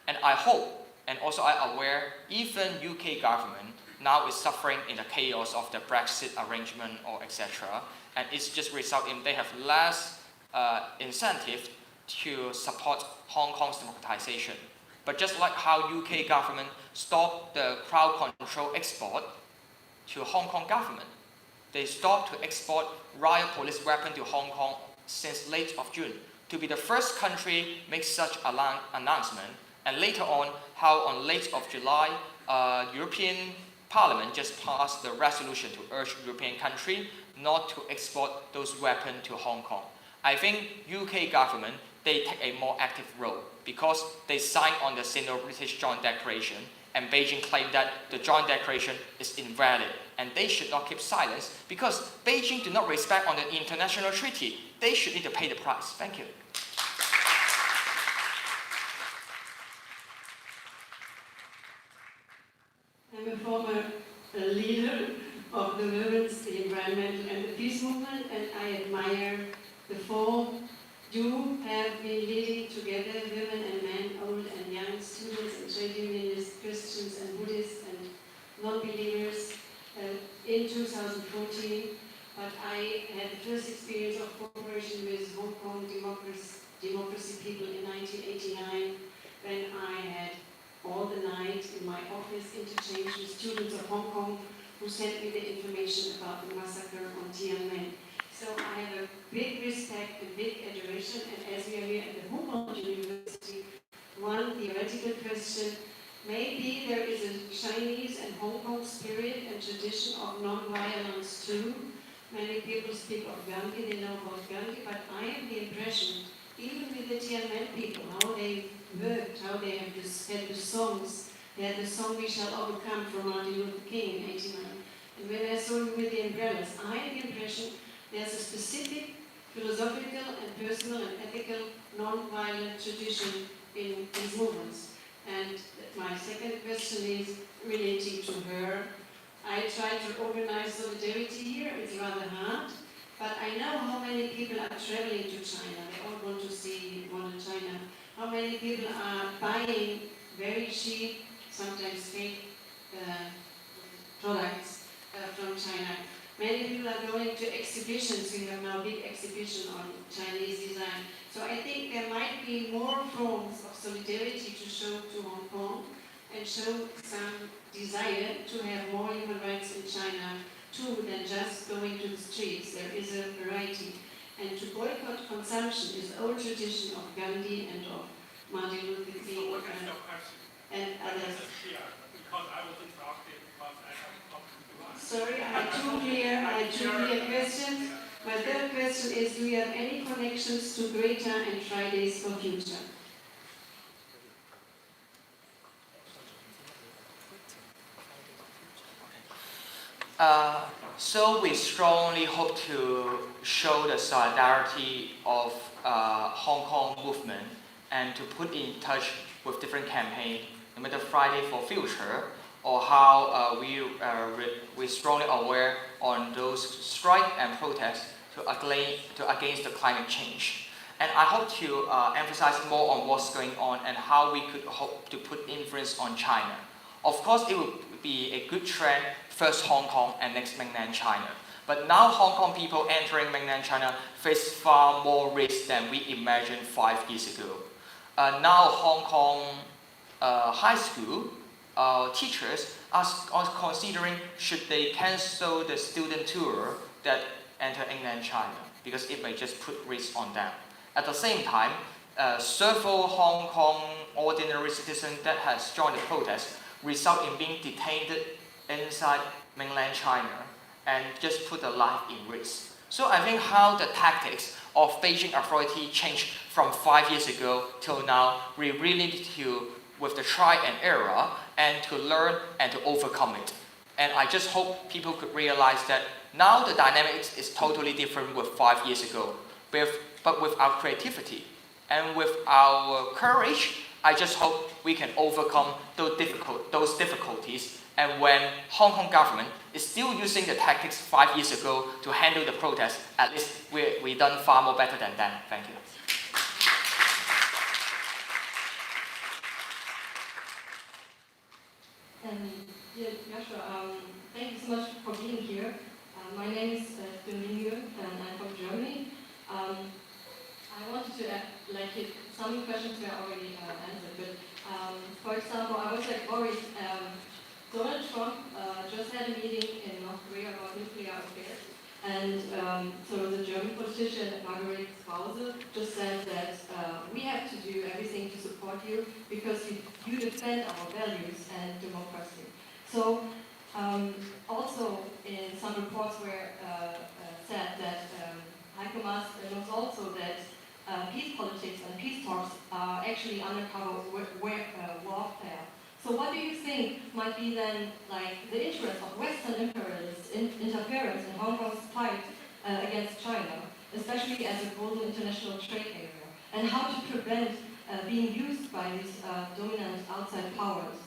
And I hope, and also I'm aware, even UK government now is suffering in the chaos of the Brexit arrangement or etc. And it's just resulting they have less incentive to support Hong Kong's democratization. But just like how UK government stopped the crowd control export to Hong Kong government, they stopped to export riot police weapon to Hong Kong since late of June to be the first country make such an announcement. And later on, how on late of July, European Parliament just passed the resolution to urge European country not to export those weapons to Hong Kong. I think UK government, they take a more active role because they signed on the Sino-British Joint Declaration and Beijing claimed that the Joint Declaration is invalid and they should not keep silence because Beijing do not respect on the international treaty. They should need to pay the price. Thank you. I'm a former leader of the women's, the environmental and the peace movement, and I admire the four you have been leading together, women and men, old and young, students and trade unionists, Christians and Buddhists and non-believers in 2014. But I had the first experience of cooperation with Hong Kong democracy people in 1989 when I had all the night in my office interchange with students of Hong Kong who sent me the information about the massacre on Tiananmen. So I have a big respect and big adoration, and as we are here at the Humboldt-University, one theoretical question, maybe there is a Chinese and Hong Kong spirit and tradition of non-violence too. Many people speak of Gandhi, they know about Gandhi, but I have the impression, even with the Tiananmen people, how they worked, how they have had the songs. They had the song "We Shall Overcome" from Martin Luther King in '89. And when I saw you with the umbrellas, I had the impression there's a specific philosophical and personal and ethical non-violent tradition in these movements. And my second question is relating to her. I try to organize solidarity here. It's rather hard. But I know how many people are traveling to China. They all want to see modern China. How many people are buying very cheap, sometimes fake products from China. Many people are going to exhibitions. We have now a big exhibition on Chinese design. So I think there might be more forms of solidarity to show to Hong Kong and show some desire to have more human rights in China too than just going to the streets. There is a variety. And to boycott consumption is old tradition of Gandhi and of Martin Luther King and others. Because I was interrupted because I have talked to Sorry, I had two clear questions. My third question is, do you have any connections to Greta and Fridays for Future? So we strongly hope to show the solidarity of Hong Kong movement and to put in touch with different campaigns, no matter Friday for Future or how we're strongly aware on those strike and protests against the climate change. And I hope to emphasize more on what's going on and how we could hope to put influence on China. Of course, it would be a good trend, first Hong Kong and next mainland China. But now Hong Kong people entering mainland China face far more risk than we imagined 5 years ago. Now Hong Kong high school teachers are considering should they cancel the student tour that enter mainland China because it may just put risk on them. At the same time, several Hong Kong ordinary citizens that has joined the protest result in being detained inside mainland China and just put their life in risk. So I think how the tactics of Beijing authority changed from 5 years ago till now, we really need to, with the try and error, and to learn and to overcome it. And I just hope people could realize that now the dynamics is totally different with 5 years ago. But with our creativity and with our courage, I just hope we can overcome those difficulties. And when Hong Kong government is still using the tactics 5 years ago to handle the protests, at least we done far more better than them. Thank you. Joshua, thank you so much for being here. My name is Domingo and I'm from Germany. I wanted to some questions were already answered, but for example, I was worried. Donald Trump just had a meeting in North Korea about nuclear affairs, and so the German politician Margaret Krause just said that we have to do everything to support you because you defend our values and democracy. So also in some reports were said that Heiko Maas knows also that peace politics and peace talks are actually undercover warfare. So what do you think might be then the interest of Western imperialist interference in Hong Kong's fight against China, especially as a global international trade area, and how to prevent being used by these dominant outside powers?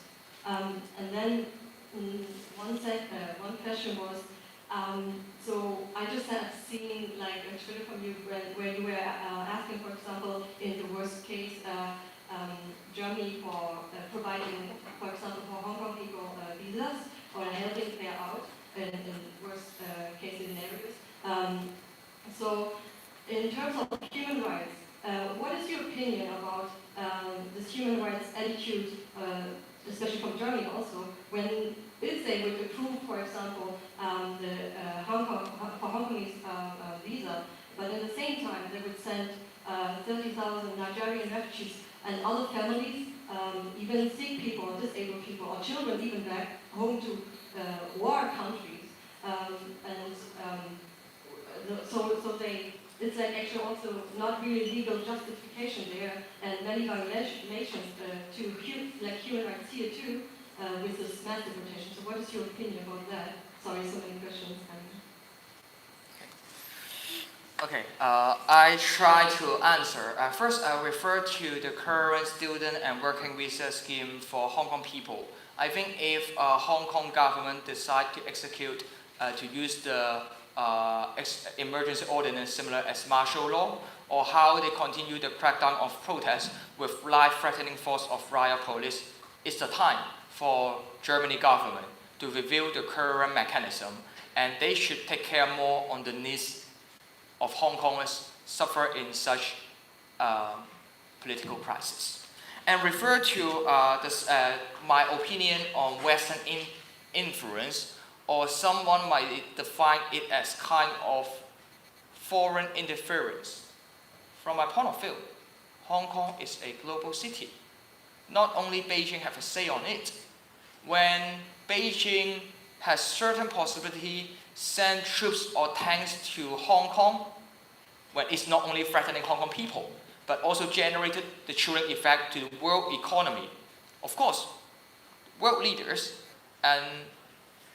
And then one question was, so I just have seen a Twitter from you where you were asking, for example, in the worst case, Germany for providing, for example, for Hong Kong people visas or helping them out in worst case scenarios. So in terms of human rights, what is your opinion about this human rights attitude, especially from Germany also, when if they would approve, for example, the Hongkongese visa, but at the same time they would send 30,000 Nigerian refugees and other families, even sick people, or disabled people, or children even back home to war countries, it's actually also not really legal justification there, and many violations to human rights here too, with this mass deportation. So what is your opinion about that? Sorry, so many questions. Okay, I try to answer. First, I refer to the current student and working visa scheme for Hong Kong people. I think if Hong Kong government decide to execute, to use the emergency ordinance similar as martial law, or how they continue the crackdown of protests with life-threatening force of riot police, it's the time for Germany government to review the current mechanism, and they should take care more on the needs of Hong Kongers suffer in such political crisis. And refer to my opinion on Western influence, or someone might define it as kind of foreign interference. From my point of view, Hong Kong is a global city. Not only Beijing have a say on it. When Beijing has certain possibility send troops or tanks to Hong Kong, when it's not only threatening Hong Kong people, but also generated the chilling effect to the world economy. Of course, world leaders and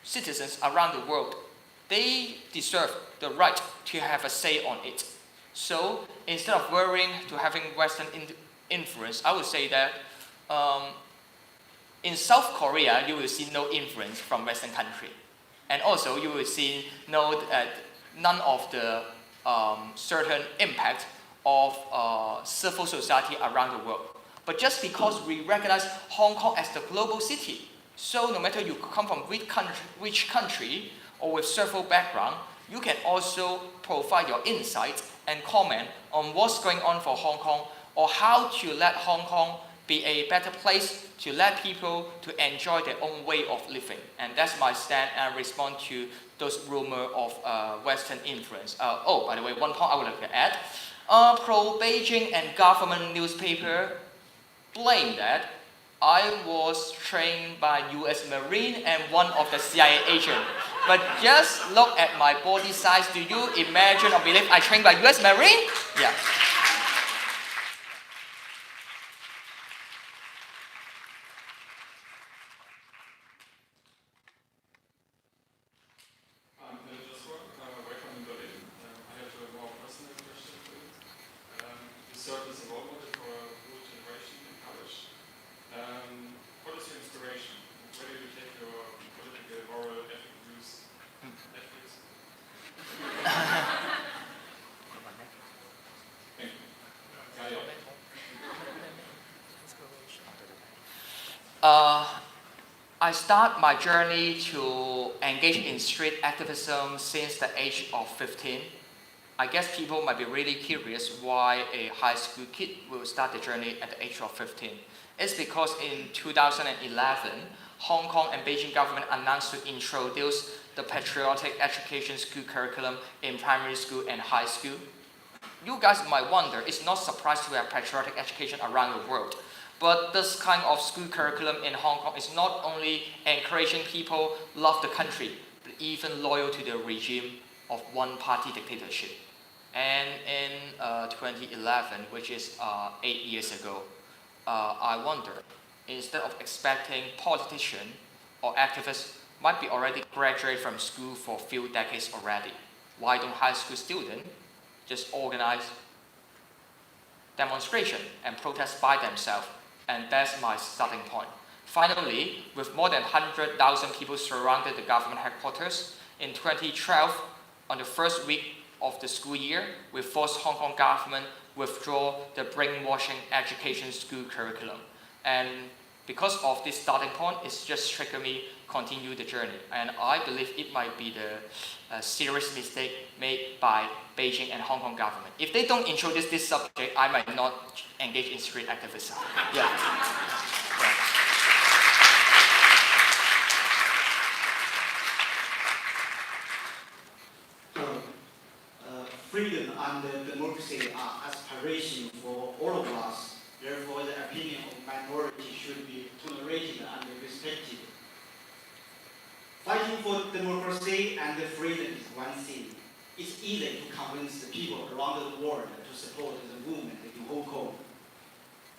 citizens around the world, they deserve the right to have a say on it. So instead of worrying to having Western influence, I would say that in South Korea, you will see no influence from Western country. And also you will see none of the certain impact of civil society around the world. But just because we recognize Hong Kong as the global city, so no matter you come from which country or with several background, you can also provide your insight and comment on what's going on for Hong Kong, or how to let Hong Kong be a better place to let people to enjoy their own way of living. And that's my stand and respond to those rumors of Western influence. Oh, by the way, one point I would like to add. Pro-Beijing and government newspaper blame that I was trained by US Marine and one of the CIA agent. But just look at my body size. Do you imagine or believe I trained by US Marine? Yeah. Hello Joshua, welcome in Berlin. I have a more personal question for you. You served as a role model for a whole generation in college. What is your inspiration? Where do you take your political, moral, ethical views? Ethics? Thank you. I start my journey to engage in street activism since the age of 15. I guess people might be really curious why a high school kid will start the journey at the age of 15. It's because in 2011, Hong Kong and Beijing government announced to introduce the patriotic education school curriculum in primary school and high school. You guys might wonder, it's not surprising to have patriotic education around the world. But this kind of school curriculum in Hong Kong is not only encouraging people love the country, but even loyal to the regime of one-party dictatorship. And in 2011, which is 8 years ago, I wonder, instead of expecting politicians or activists might be already graduated from school for a few decades already, why don't high school students just organize demonstration and protest by themselves? And that's my starting point. Finally, with more than 100,000 people surrounded the government headquarters, in 2012, on the first week of the school year, we forced Hong Kong government withdraw the brainwashing education school curriculum. And because of this starting point, it's just triggered me continue the journey. And I believe it might be the serious mistake made by Beijing and Hong Kong government. If they don't introduce this subject, I might not engage in street activism. Yeah. Freedom and democracy are aspiration for all of us. Therefore, the opinion of minority should be tolerated and respected. Fighting for democracy and freedom is one thing. It's easy to convince the people around the world to support the movement in Hong Kong.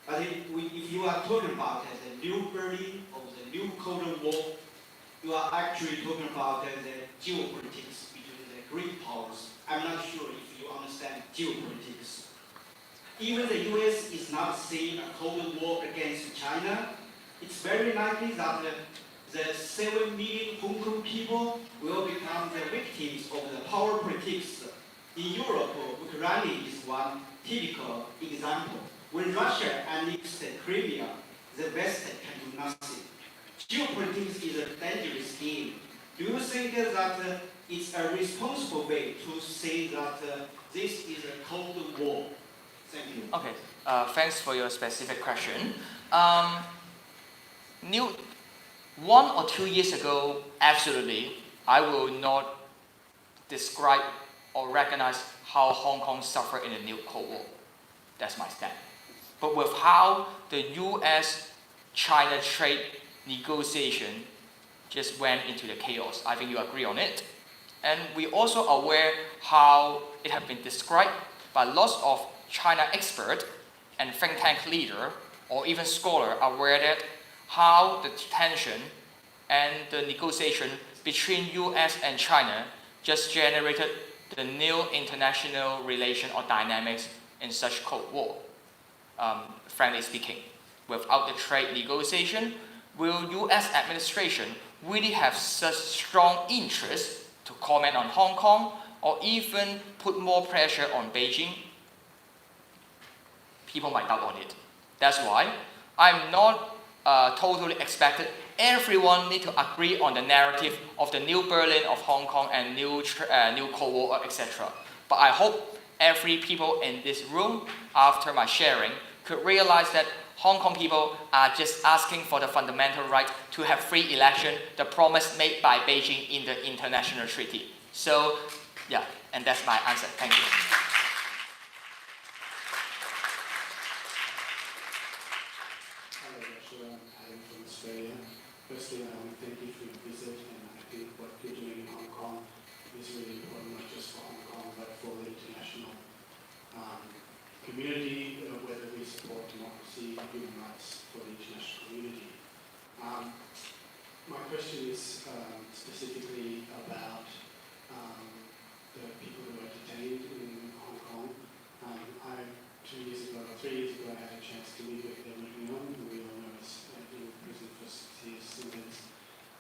But if you are talking about the new Berlin or the new Cold War, you are actually talking about the geopolitics between the great powers. I'm not sure if you understand geopolitics. Even the US is not seeing a Cold War against China. It's very likely that the 7 million Hong Kong people will become the victims of the power politics. In Europe, Ukraine is one typical example. When Russia annexed Crimea, the West can do nothing. Geopolitics is a dangerous game. Do you think that it's a responsible way to say that this is a Cold War? Thank you. Okay, thanks for your specific question. 1 or 2 years ago, absolutely, I will not describe or recognize how Hong Kong suffered in the new Cold War. That's my stand. But with how the US-China trade negotiation just went into the chaos, I think you agree on it. And we also aware how it has been described by lots of China experts and think tank leader or even scholar aware that how the tension and the negotiation between US and China just generated the new international relation or dynamics in such Cold War. Frankly speaking, without the trade negotiation, will US administration really have such strong interest to comment on Hong Kong or even put more pressure on Beijing? People might doubt on it. That's why I'm not totally expected everyone need to agree on the narrative of the new Berlin of Hong Kong and new Cold War, etc. But I hope every people in this room, after my sharing, could realize that Hong Kong people are just asking for the fundamental right to have free election, the promise made by Beijing in the international treaty. So, yeah, and that's my answer. Thank you. Hello, Joshua. I'm from Australia. Firstly, I want to thank you for your visit, and I think what you're doing in Hong Kong is really important, not just for Hong Kong, but for the international community, whether we support democracy and human rights for the international community. My question is specifically about the people who are detained in Hong Kong. 3 years ago, I had a chance to meet with Edward Leon, who we all know is in prison for 6 years since.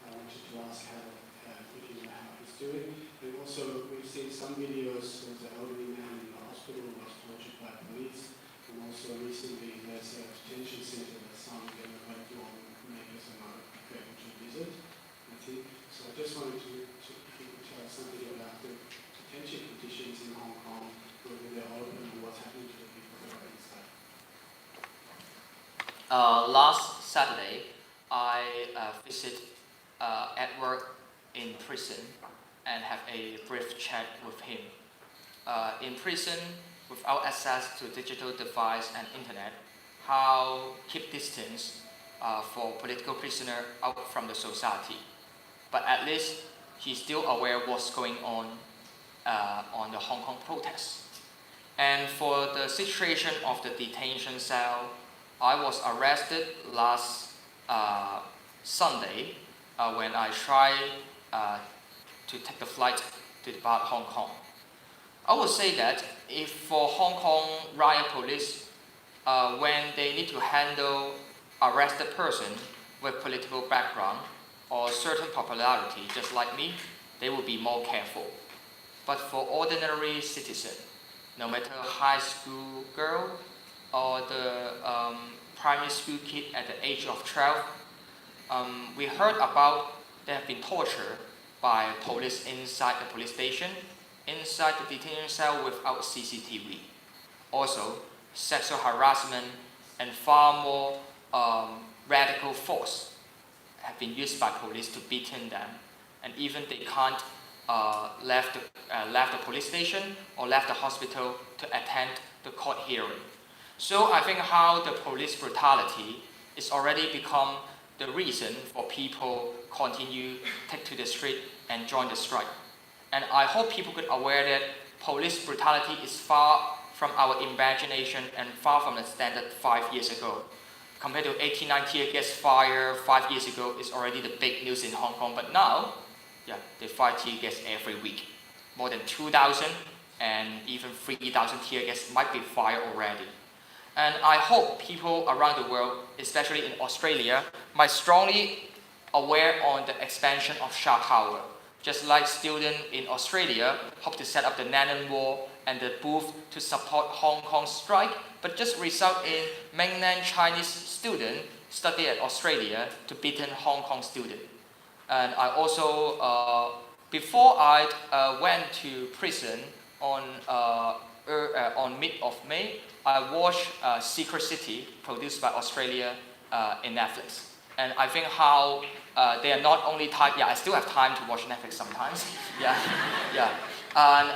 I wanted to ask if you know how he's doing. And also, we've seen some videos. There was an elderly man in the hospital who was tortured by police. And also recently, there's a detention center that some Democratic lawmakers are not able to visit, I think. So I just wanted to if you could tell us something about the detention conditions in Hong Kong, whether they're open and what's happening to the people who are inside. Last Saturday, I visited Edward in prison and have a brief chat with him. In prison, without access to digital device and internet, how keep distance for political prisoner out from the society. But at least he's still aware of what's going on the Hong Kong protests. And for the situation of the detention cell, I was arrested last Sunday when I tried to take the flight to depart Hong Kong. I would say that if for Hong Kong riot police, when they need to handle arrested person with political background or certain popularity, just like me, they will be more careful. But for ordinary citizen, no matter high school girl or the primary school kid at the age of 12, we heard about they have been tortured by police inside the police station, inside the detention cell without CCTV. Also, sexual harassment and far more radical force have been used by police to beaten them, and even they can't left the police station or left the hospital to attend the court hearing. So I think how the police brutality is already become the reason for people continue take to the street and join the strike. And I hope people get aware that police brutality is far from our imagination and far from the standard 5 years ago. Compared to 89 tear gas fire 5 years ago is already the big news in Hong Kong, but now, yeah, they fire tear gas every week. more than 2,000 and even 3,000 tear gas might be fired already. And I hope people around the world, especially in Australia, might strongly aware on the expansion of sharp power. Just like students in Australia hope to set up the Nanan Wall and the booth to support Hong Kong strike, but just result in mainland Chinese students study at Australia to beaten Hong Kong students. And I also, before I went to prison on mid of May, I watched Secret City, produced by Australia in Netflix. And I think how they are not only time, I still have time to watch Netflix sometimes. And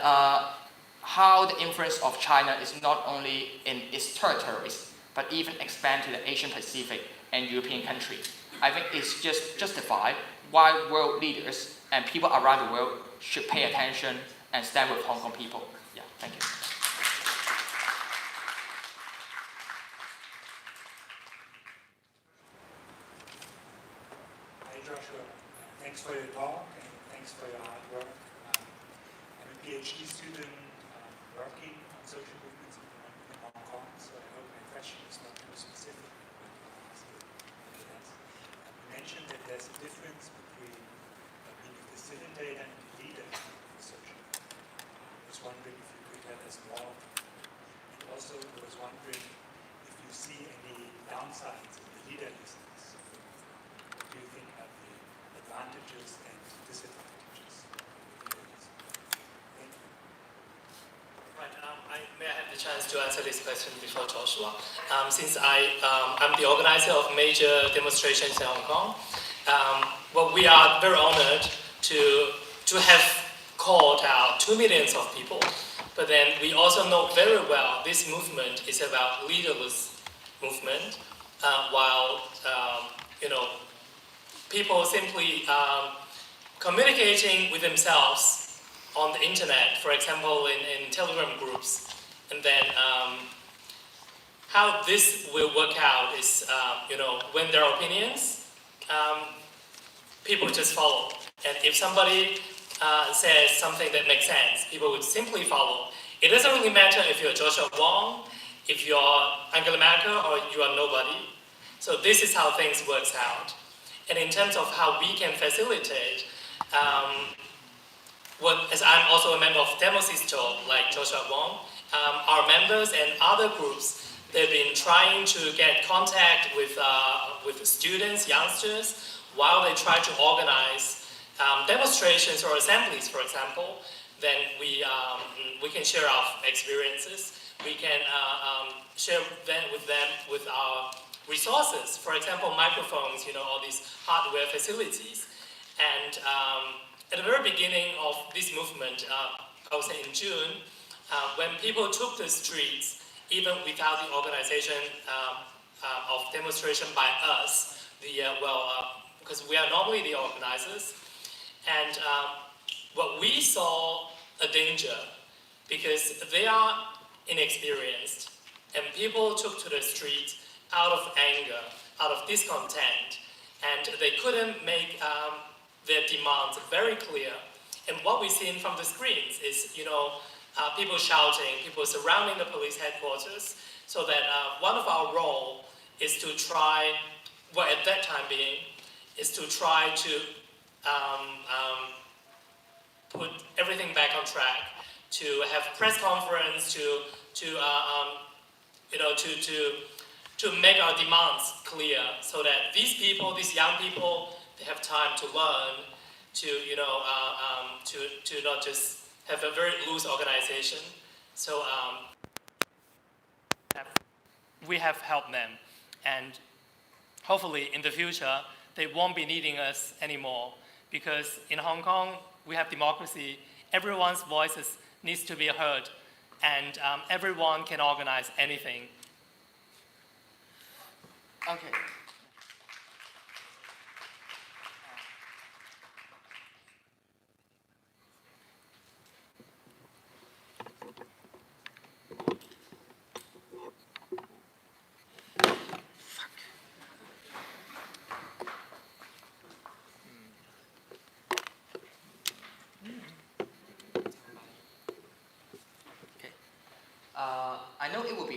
how the influence of China is not only in its territories, but even expand to the Asian Pacific and European countries. I think it's just justified why world leaders and people around the world should pay attention and stand with Hong Kong people. Yeah, thank you. Hi Joshua, thanks for your talk and thanks for your hard work. I'm a PhD student working on social movements in Hong Kong, so I hope my question is not too specific. You mentioned that there's a difference between being a facilitator and a leader in social movement. I was wondering if you could tell us more. And also I was wondering if you see any downsides in the leader business. What do you think are the advantages and disadvantages? Thank you. Right, may I have the chance to answer this question before Joshua? Since I'm the organizer of major demonstrations in Hong Kong, well, we are very honored to have called out 2 million of people, but then we also know very well this movement is about leaderless movement, while people simply communicating with themselves on the internet, for example, in Telegram groups, and then how this will work out is, when there are opinions, people just follow. And if somebody says something that makes sense, people would simply follow. It doesn't really matter if you're Joshua Wong, if you're Angela Merkel, or you are nobody. So this is how things works out. And in terms of how we can facilitate, as I'm also a member of Demosisto, like Joshua Wong, our members and other groups, they've been trying to get contact with students, youngsters, while they try to organize demonstrations or assemblies, for example. Then we can share our experiences. We can share with them with our resources, for example, microphones, all these hardware facilities. And at the very beginning of this movement, I would say in June, when people took the streets, even without the organization of demonstration by us, because we are normally the organizers, and we saw a danger because they are inexperienced, and people took to the streets out of anger, out of discontent, and they couldn't make their demands very clear. And what we've seen from the screens is, people shouting, people surrounding the police headquarters, so that one of our role is to try, at that time being, is to try to put everything back on track, to have press conference, to make our demands clear, so that these people, these young people, they have time to learn, to not just have a very loose organization. So we have helped them, and hopefully in the future they won't be needing us anymore, because in Hong Kong we have democracy. Everyone's voices needs to be heard, and everyone can organize anything. Okay.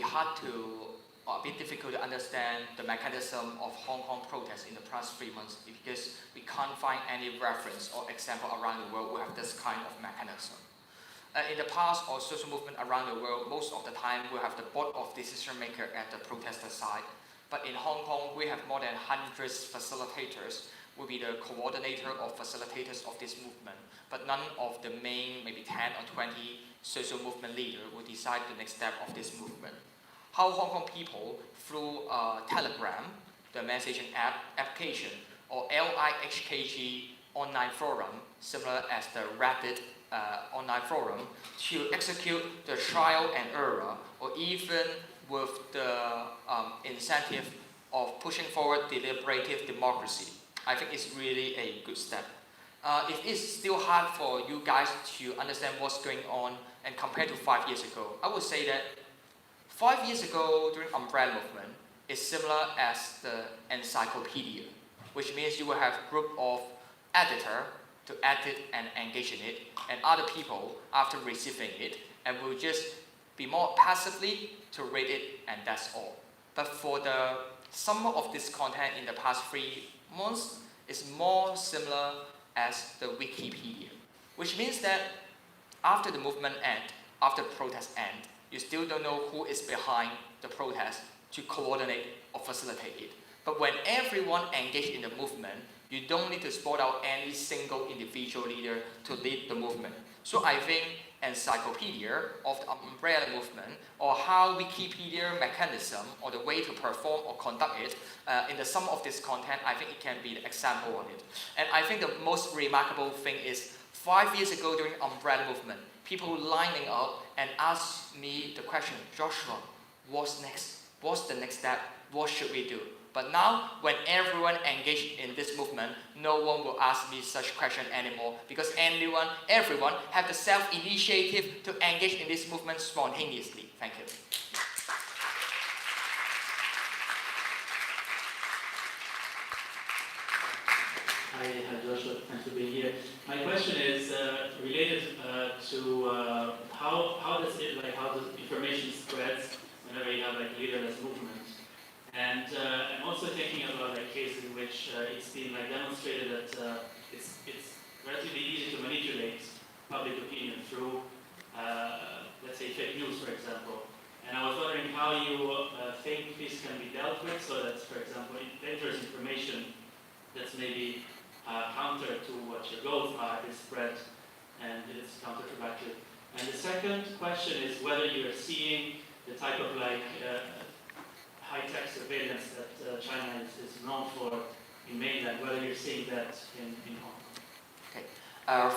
hard to, or a bit difficult to understand the mechanism of Hong Kong protests in the past 3 months because we can't find any reference or example around the world who have this kind of mechanism. In the past, or social movement around the world, most of the time we have the board of decision maker at the protester side. But in Hong Kong, we have more than hundreds facilitators, will be the coordinator or facilitators of this movement. But none of the main, maybe 10 or 20 social movement leaders will decide the next step of this movement. How Hong Kong people, through Telegram, the messaging application, or LIHKG online forum, similar as the Reddit online forum, to execute the trial and error, or even with the incentive of pushing forward deliberative democracy. I think it's really a good step. It is still hard for you guys to understand what's going on and compared to 5 years ago. I would say that 5 years ago during Umbrella movement is similar as the encyclopedia, which means you will have a group of editor to edit and engage in it, and other people after receiving it, and will just be more passively to read it, and that's all. But for the some of this content in the past 3 months is more similar as the Wikipedia, which means that after the movement ends, after the protest ends, you still don't know who is behind the protest to coordinate or facilitate it. But when everyone engaged in the movement, you don't need to spot out any single individual leader to lead the movement. So I think encyclopedia of the umbrella movement, or how Wikipedia mechanism, or the way to perform or conduct it, in the sum of this content, I think it can be the example on it. And I think the most remarkable thing is 5 years ago during umbrella movement, people lining up and asked me the question, Joshua, what's next? What's the next step? What should we do? But now, when everyone engaged in this movement, no one will ask me such question anymore, because everyone have the self-initiative to engage in this movement spontaneously. Thank you. Hi, Joshua. Thanks for being here. My question is related to how does information spreads whenever you have leaderless movement. And I'm also thinking about cases in which it's been demonstrated that it's relatively easy to manipulate public opinion through, let's say, fake news, for example. And I was wondering how you think this can be dealt with, so that, for example, dangerous information that's maybe counter to what your goals are is spread and it's counterproductive. And the second question is whether you are seeing the type of high-tech surveillance that China is known for in mainland, whether you're seeing that in Hong Kong. Okay.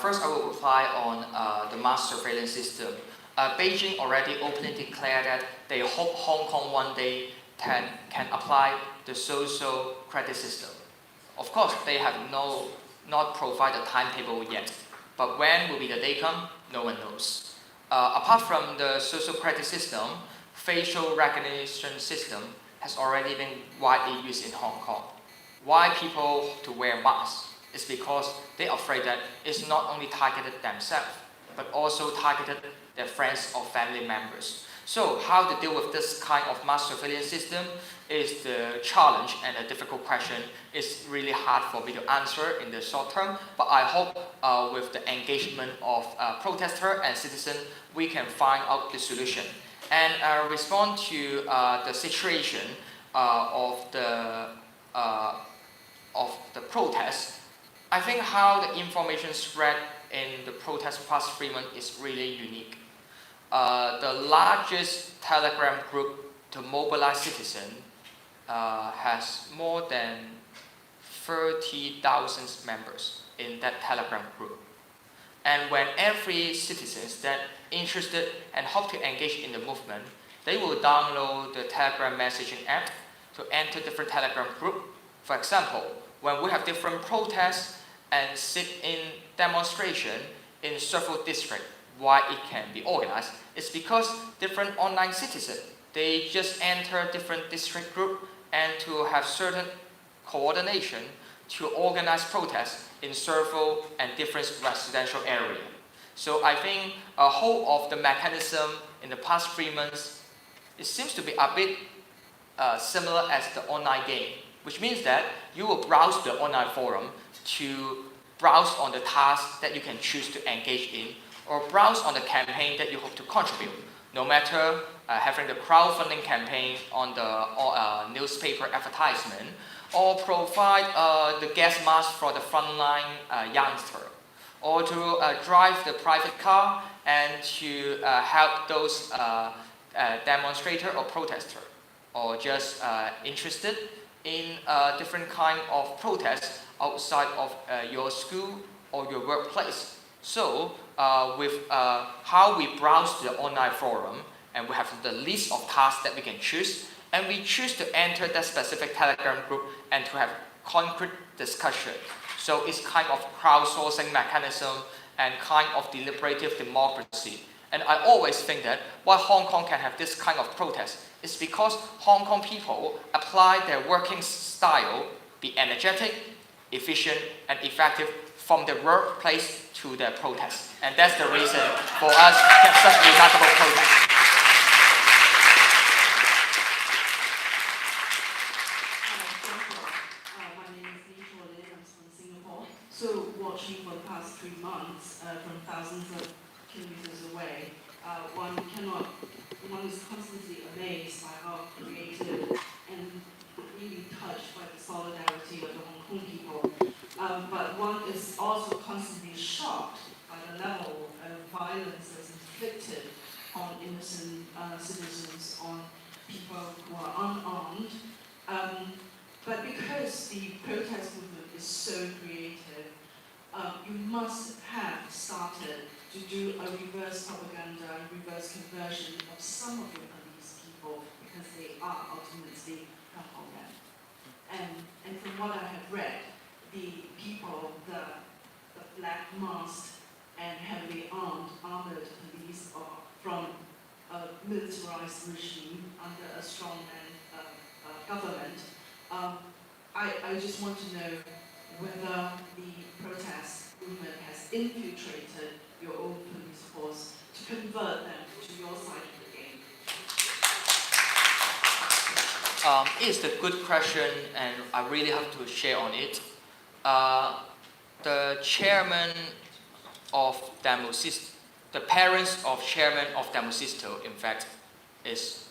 First, I will reply on the mass surveillance system. Beijing already openly declared that they hope Hong Kong one day can apply the social credit system. Of course, they have not provided a timetable yet, but when will be the day come, no one knows. Apart from the social credit system, facial recognition system has already been widely used in Hong Kong. Why people to wear masks? It's because they're afraid that it's not only targeted themselves, but also targeted their friends or family members. So how to deal with this kind of mass surveillance system is the challenge and a difficult question. It's really hard for me to answer in the short term, but I hope with the engagement of protesters and citizens, we can find out the solution. And respond to the situation of the protest. I think how the information spread in the protest past 3 months is really unique. The largest Telegram group to mobilize citizens has more than 30,000 members in that Telegram group. And when every citizen that interested and hope to engage in the movement, they will download the Telegram messaging app to enter different Telegram group. For example, when we have different protests and sit-in demonstration in several districts, why it can be organized, it's because different online citizens, they just enter different district group and to have certain coordination to organize protests in several and different residential areas. So I think a whole of the mechanism in the past 3 months it seems to be a bit similar as the online game, which means that you will browse the online forum to browse on the tasks that you can choose to engage in, or browse on the campaign that you hope to contribute, no matter having the crowdfunding campaign on the newspaper advertisement, or provide the gas mask for the frontline youngster, or to drive the private car and to help those demonstrator or protester, or just interested in different kind of protests outside of your school or your workplace. So with how we browse the online forum, and we have the list of tasks that we can choose, and we choose to enter that specific Telegram group and to have concrete discussion. So it's kind of crowdsourcing mechanism and kind of deliberative democracy. And I always think that why Hong Kong can have this kind of protest is because Hong Kong people apply their working style, be energetic, efficient, and effective from the workplace to the protest. And that's the reason for us to have such remarkable protest. So watching for the past 3 months from thousands of kilometers away, one is constantly amazed by how creative and really touched by the solidarity of the Hong Kong people. But one is also constantly shocked by the level of violence that's inflicted on innocent citizens, on people who are unarmed. But because the protest movement is so creative, you must have started to do a reverse propaganda, reverse conversion of some of your police people, because they are ultimately Hong Kong men. And from what I have read, the people, the black masked and heavily armored police are from a militarized regime under a strongman government. I just want to know whether the protest movement has infiltrated your own police force to convert them to your side of the game. It's a good question, and I really have to share on it. The chairman of Demosisto, the parents of chairman of Demosisto, in fact, is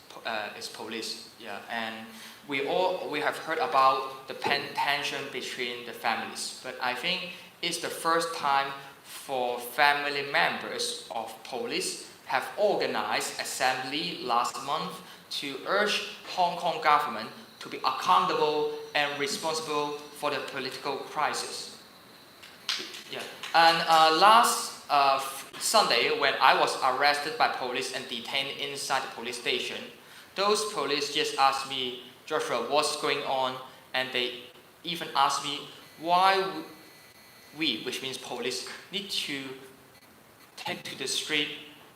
police. Yeah, and we have heard about the tension between the families, but I think it's the first time for family members of police have organized assembly last month to urge Hong Kong government to be accountable and responsible for the political crisis. Yeah, and last Sunday, when I was arrested by police and detained inside the police station, those police just asked me, Joshua, what's going on? And they even asked me why we, which means police, need to take to the street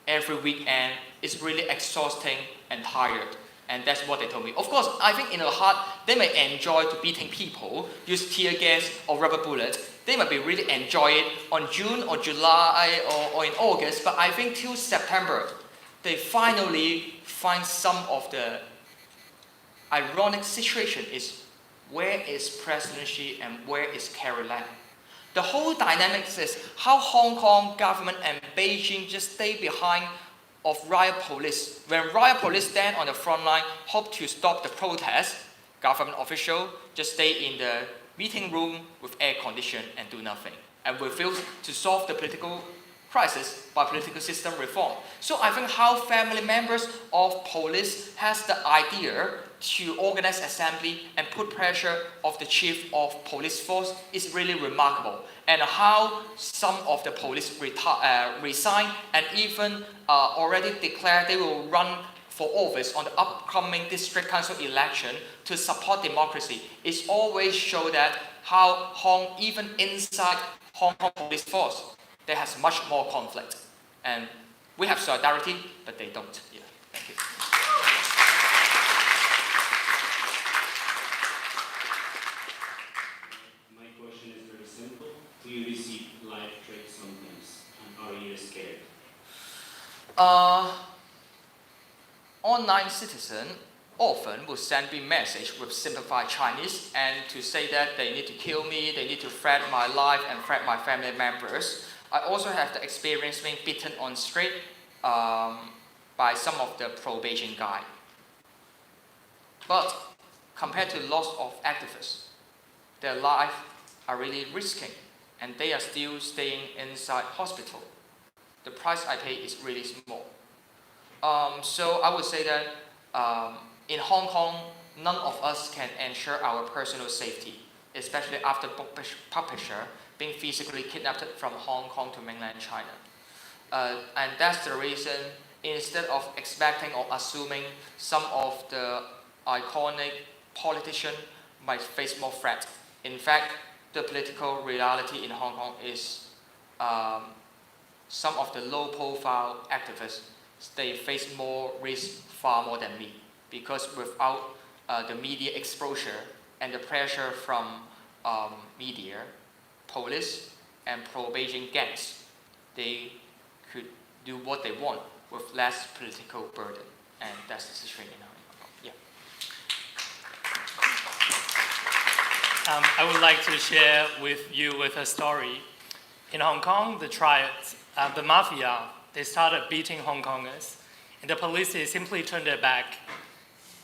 every weekend. It's really exhausting and tired. And that's what they told me. Of course, I think in their heart, they may enjoy to beating people, use tear gas or rubber bullets. They might be really enjoy it on June or July or in August, but I think till September, they finally find some of the ironic situation is where is President Xi and where is Carrie Lam? The whole dynamics is how Hong Kong government and Beijing just stay behind of riot police. When riot police stand on the front line, hope to stop the protest, government official just stay in the meeting room with air condition and do nothing, and refuse to solve the political crisis by political system reform. So I think how family members of police has the idea to organize assembly and put pressure of the chief of police force is really remarkable. And how some of the police resign and even already declare they will run for office on the upcoming district council election to support democracy is always show that how even inside Hong Kong police force, there has much more conflict. And we have solidarity, but they don't. Yeah, thank you. My question is very simple. Do you receive live threats sometimes? And are you scared? online citizen often will send me message with simplified Chinese and to say that they need to kill me, they need to threat my life and threat my family members. I also have the experience being beaten on street by some of the pro-Beijing guy. But compared to lots of activists, their life are really risking and they are still staying inside hospital. The price I pay is really small. So I would say that in Hong Kong, none of us can ensure our personal safety, especially after publisher being physically kidnapped from Hong Kong to mainland China. And that's the reason, instead of expecting or assuming some of the iconic politicians might face more threat. In fact, the political reality in Hong Kong is some of the low-profile activists, they face more risk far more than me. Because without the media exposure and the pressure from media, police, and pro-Beijing gangs, they could do what they want with less political burden. And that's the situation in Hong Kong. Yeah. I would like to share with you a story. In Hong Kong, the triads, the mafia, they started beating Hong Kongers, and the police simply turned their back,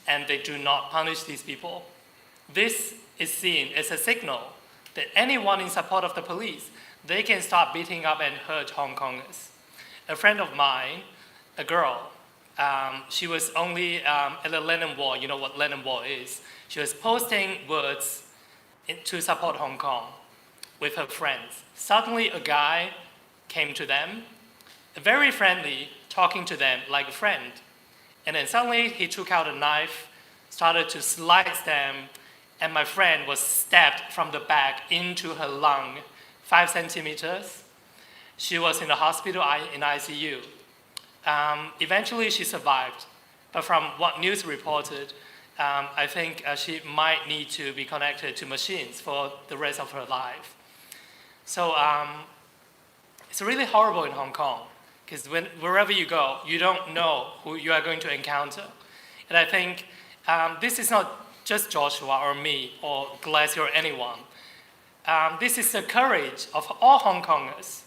and they do not punish these people. This is seen as a signal that anyone in support of the police, they can start beating up and hurt Hong Kongers. A friend of mine, a girl, she was only at the Lennon Wall. You know what Lennon Wall is. She was posting words to support Hong Kong with her friends. Suddenly a guy came to them, very friendly, talking to them like a friend. And then suddenly he took out a knife, started to slice them, and my friend was stabbed from the back into her lung, 5 centimeters. She was in the hospital in ICU. Eventually she survived, but from what news reported, I think she might need to be connected to machines for the rest of her life. So it's really horrible in Hong Kong, because wherever you go, you don't know who you are going to encounter. And I think this is not just Joshua or me or Glacier or anyone. This is the courage of all Hong Kongers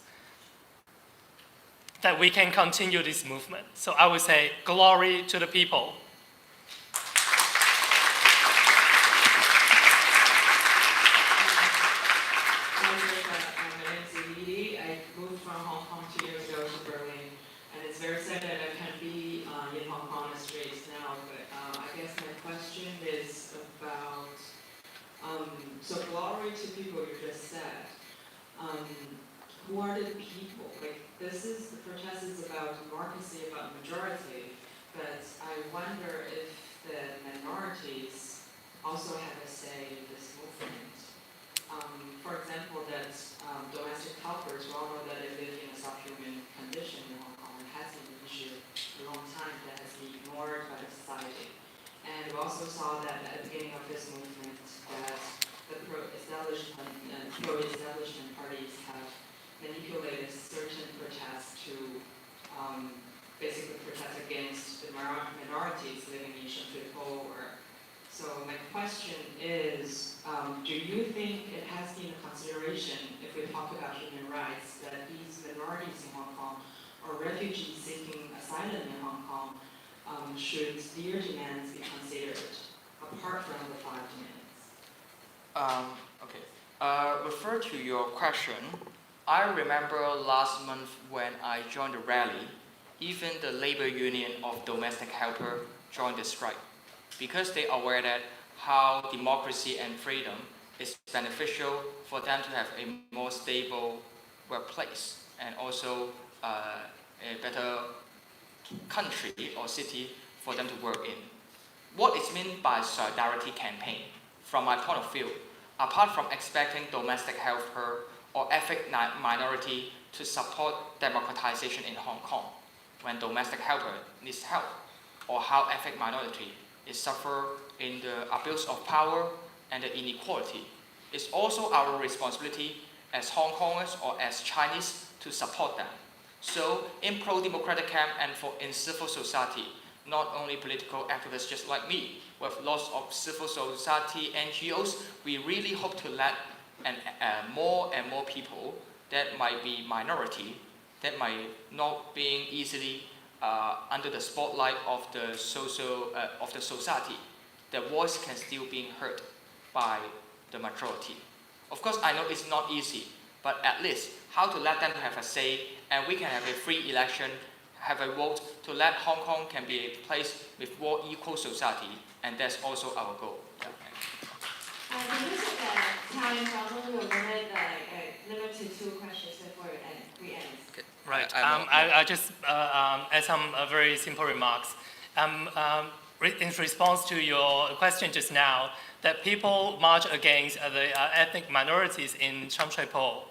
that we can continue this movement. So I would say, glory to the people. Very sad that I can't be in Hong Kong as raised now, but I guess my question is about, so glory to people you just said. Who are the people? Like, the protest is about democracy, about majority, but I wonder if the minorities also have a say in this movement. For example, that domestic helpers, we all know that they live in a subhuman condition in Hong Kong. It has been an issue for a long time that has been ignored by the society. And we also saw that at the beginning of this movement that the pro-establishment parties have manipulated certain protests to basically protest against the minorities living in Shantou. So my question is, do you think it has been a consideration, if we talk about human rights, that these minorities in Hong Kong or refugees seeking asylum in Hong Kong, should their demands be considered apart from the 5 demands? Okay. Refer to your question. I remember last month when I joined the rally, even the labor union of domestic helper joined the strike, because they are aware that how democracy and freedom is beneficial for them to have a more stable workplace and also a better country or city for them to work in. What is meant by solidarity campaign, from my point of view, apart from expecting domestic helper or ethnic minority to support democratization in Hong Kong when domestic helper needs help, or how ethnic minority is suffer in the abuse of power and the inequality, it's also our responsibility as Hong Kongers or as Chinese to support them. So in pro-democratic camp and in civil society, not only political activists just like me, with lots of civil society NGOs, we really hope to let more and more people that might be minority, that might not being easily under the spotlight of the society, their voice can still be heard by the majority. Of course, I know it's not easy, but at least how to let them have a say, and we can have a free election, have a vote to let Hong Kong can be a place with more equal society, and that's also our goal. Because of the time problem, we're limited to questions before we end. Okay. Right. I just add some very simple remarks. In response to your question just now, that people march against the ethnic minorities in Shanghai-Po.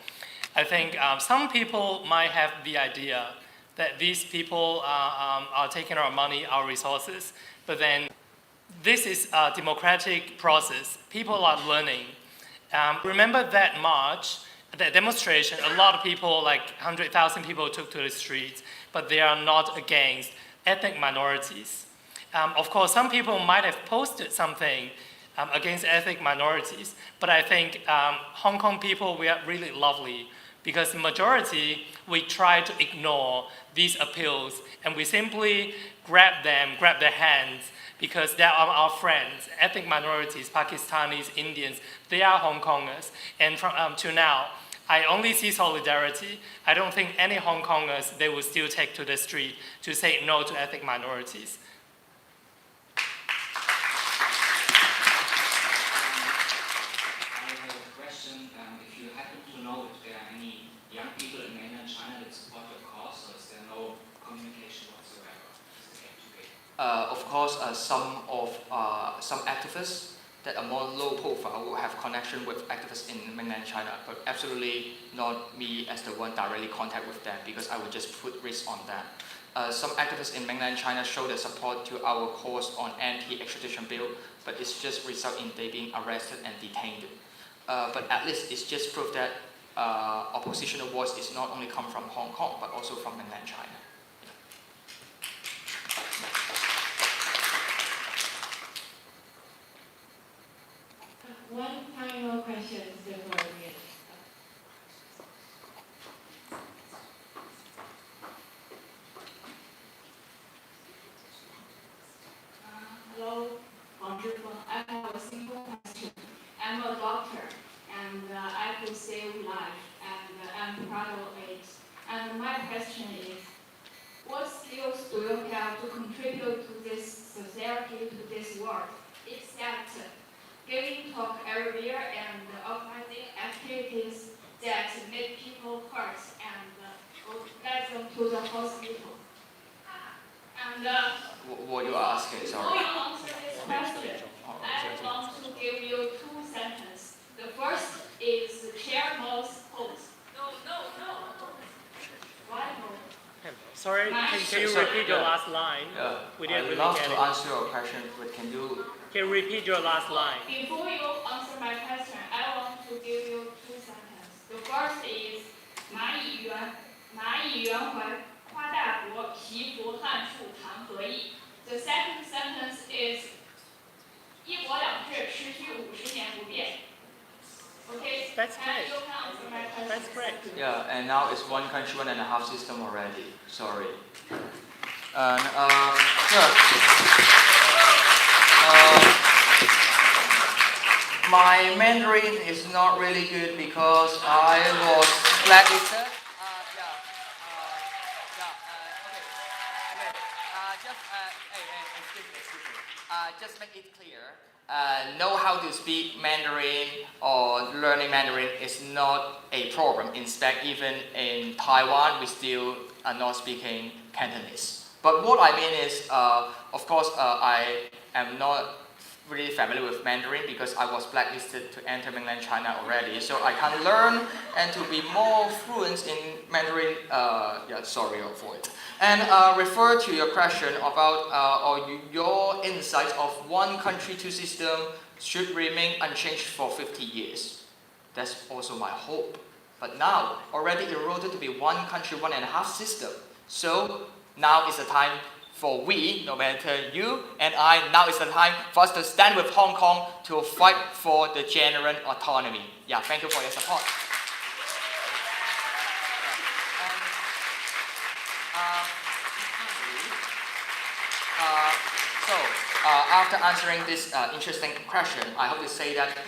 I think some people might have the idea that these people are taking our money, our resources, but then this is a democratic process. People are learning. Remember that march, that demonstration, a lot of people, like 100,000 people took to the streets, but they are not against ethnic minorities. Of course, some people might have posted something against ethnic minorities, but I think Hong Kong people, we are really lovely, because the majority, we try to ignore these appeals, and we simply grab their hands, because they are our friends, ethnic minorities, Pakistanis, Indians, they are Hong Kongers. And from to now, I only see solidarity. I don't think any Hong Kongers, they will still take to the street to say no to ethnic minorities. Of course, some activists that are more low profile will have connection with activists in mainland China, but absolutely not me as the one directly contact with them, because I would just put risk on that. Some activists in mainland China show their support to our cause on anti-extradition bill, but it's just result in they being arrested and detained. But at least it's just proof that oppositional voice is not only come from Hong Kong, but also from mainland China. One final question before we end. Hello, wonderful. I have a simple question. I'm a doctor, and I could save life, and I'm proud of it. And my question is, what skills do you have to contribute to this society, to this world, except giving talk everywhere and organizing activities that make people hurt and get them to the hospital? And what you are asking, sorry? Before you answer this question, I want to give you two sentences. The first is chair most host. No. Why no? Sorry, can you repeat your last line? We didn't really love get to it. answer your question, but can you repeat your last line? Before you answer my question, I want to give you two sentences. The first is 蚂蚁圆环夸大国祈福汉树谈合议. The second sentence is 一国两制持续50年不变. Okay, That's and great. you can answer my question. That's great. Yeah, and now it's one country, 1.5 system already. Sorry. My Mandarin is not really good because I was blacklisted. Just make it clear. Know how to speak Mandarin or learning Mandarin is not a problem. In fact, even in Taiwan, we still are not speaking Cantonese. But what I mean is, of course, I am not really familiar with Mandarin because I was blacklisted to enter mainland China already. So I can learn and to be more fluent in Mandarin. Sorry for it. And refer to your question about or your insights of one country, two system should remain unchanged for 50 years. That's also my hope. But now, already eroded to be one country, 1.5 system. So now is the time for we, no matter you and I, now is the time for us to stand with Hong Kong to fight for the genuine autonomy. Yeah, thank you for your support. After answering this interesting question, I hope to say that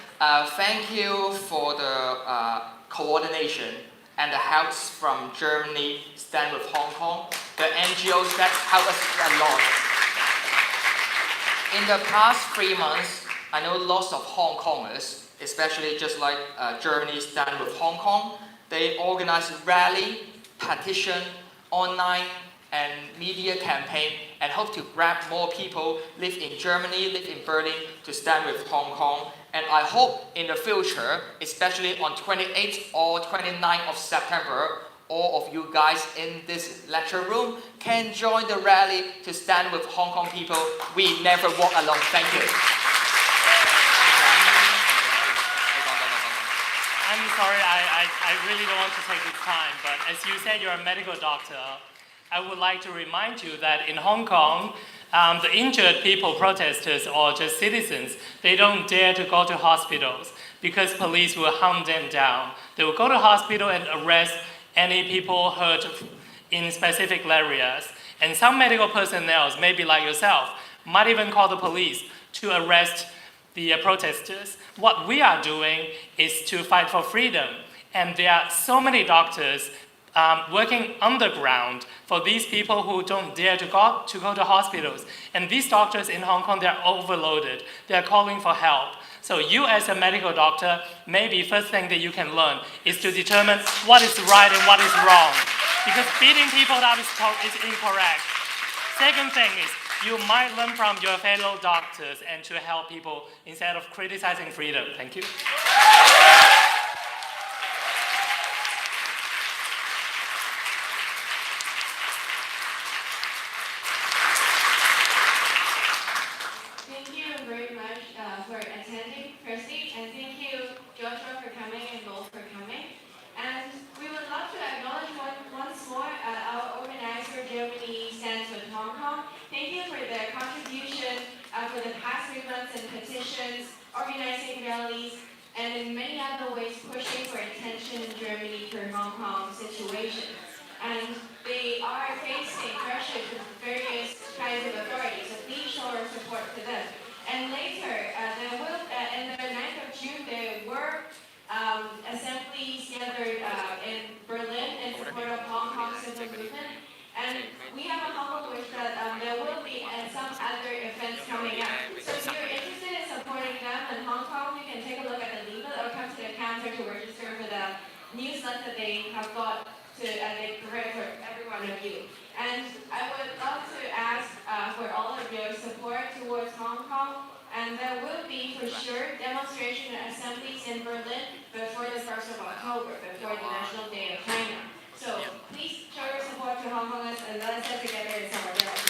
thank you for the coordination and the help from Germany, Stand with Hong Kong, the NGOs that help us a lot. In the past 3 months, I know lots of Hong Kongers, especially just like Germany, Stand with Hong Kong, they organize rally, petition, online, and media campaign, and hope to grab more people live in Germany, live in Berlin, to stand with Hong Kong. And I hope in the future, especially on 28th or 29th of September, all of you guys in this lecture room can join the rally to stand with Hong Kong people. We never walk alone. Thank you. I'm sorry, I really don't want to take this time, but as you said, you're a medical doctor. I would like to remind you that in Hong Kong, the injured people, protesters, or just citizens, they don't dare to go to hospitals because police will hunt them down. They will go to hospital and arrest any people hurt in specific areas. And some medical personnel, maybe like yourself, might even call the police to arrest the protesters. What we are doing is to fight for freedom. And there are so many doctors working underground for these people who don't dare to go to hospitals. And these doctors in Hong Kong, they're overloaded. They're calling for help. So you as a medical doctor, maybe first thing that you can learn is to determine what is right and what is wrong. Because beating people up is incorrect. Second thing is you might learn from your fellow doctors and to help people instead of criticizing freedom. Thank you. For attending, firstly, and thank you, Joshua, for coming and Lowell for coming. And we would love to acknowledge once more our organizer, Germany Stands with Hong Kong. Thank you for their contribution for the past 3 months in petitions, organizing rallies, and in many other ways pushing for attention in Germany for Hong Kong situation. And they are facing pressure from various kinds of authorities, so please show our support to them. And later, there will, in the 9th of June, there were assemblies gathered in Berlin in support of Hong Kong civil movement. And we have a humble wish that there will be some other events coming up. So if you're interested in supporting them in Hong Kong, you can take a look at the leaflet or come to the counter to register for the newsletter they have got they provide for every one of you. And I would love to ask for all of your support towards Hong Kong. And there will be, for sure, demonstration and assemblies in Berlin before the 1st of October, before the National Day of China. So please show your support to Hong Kongers and let us get together in solidarity.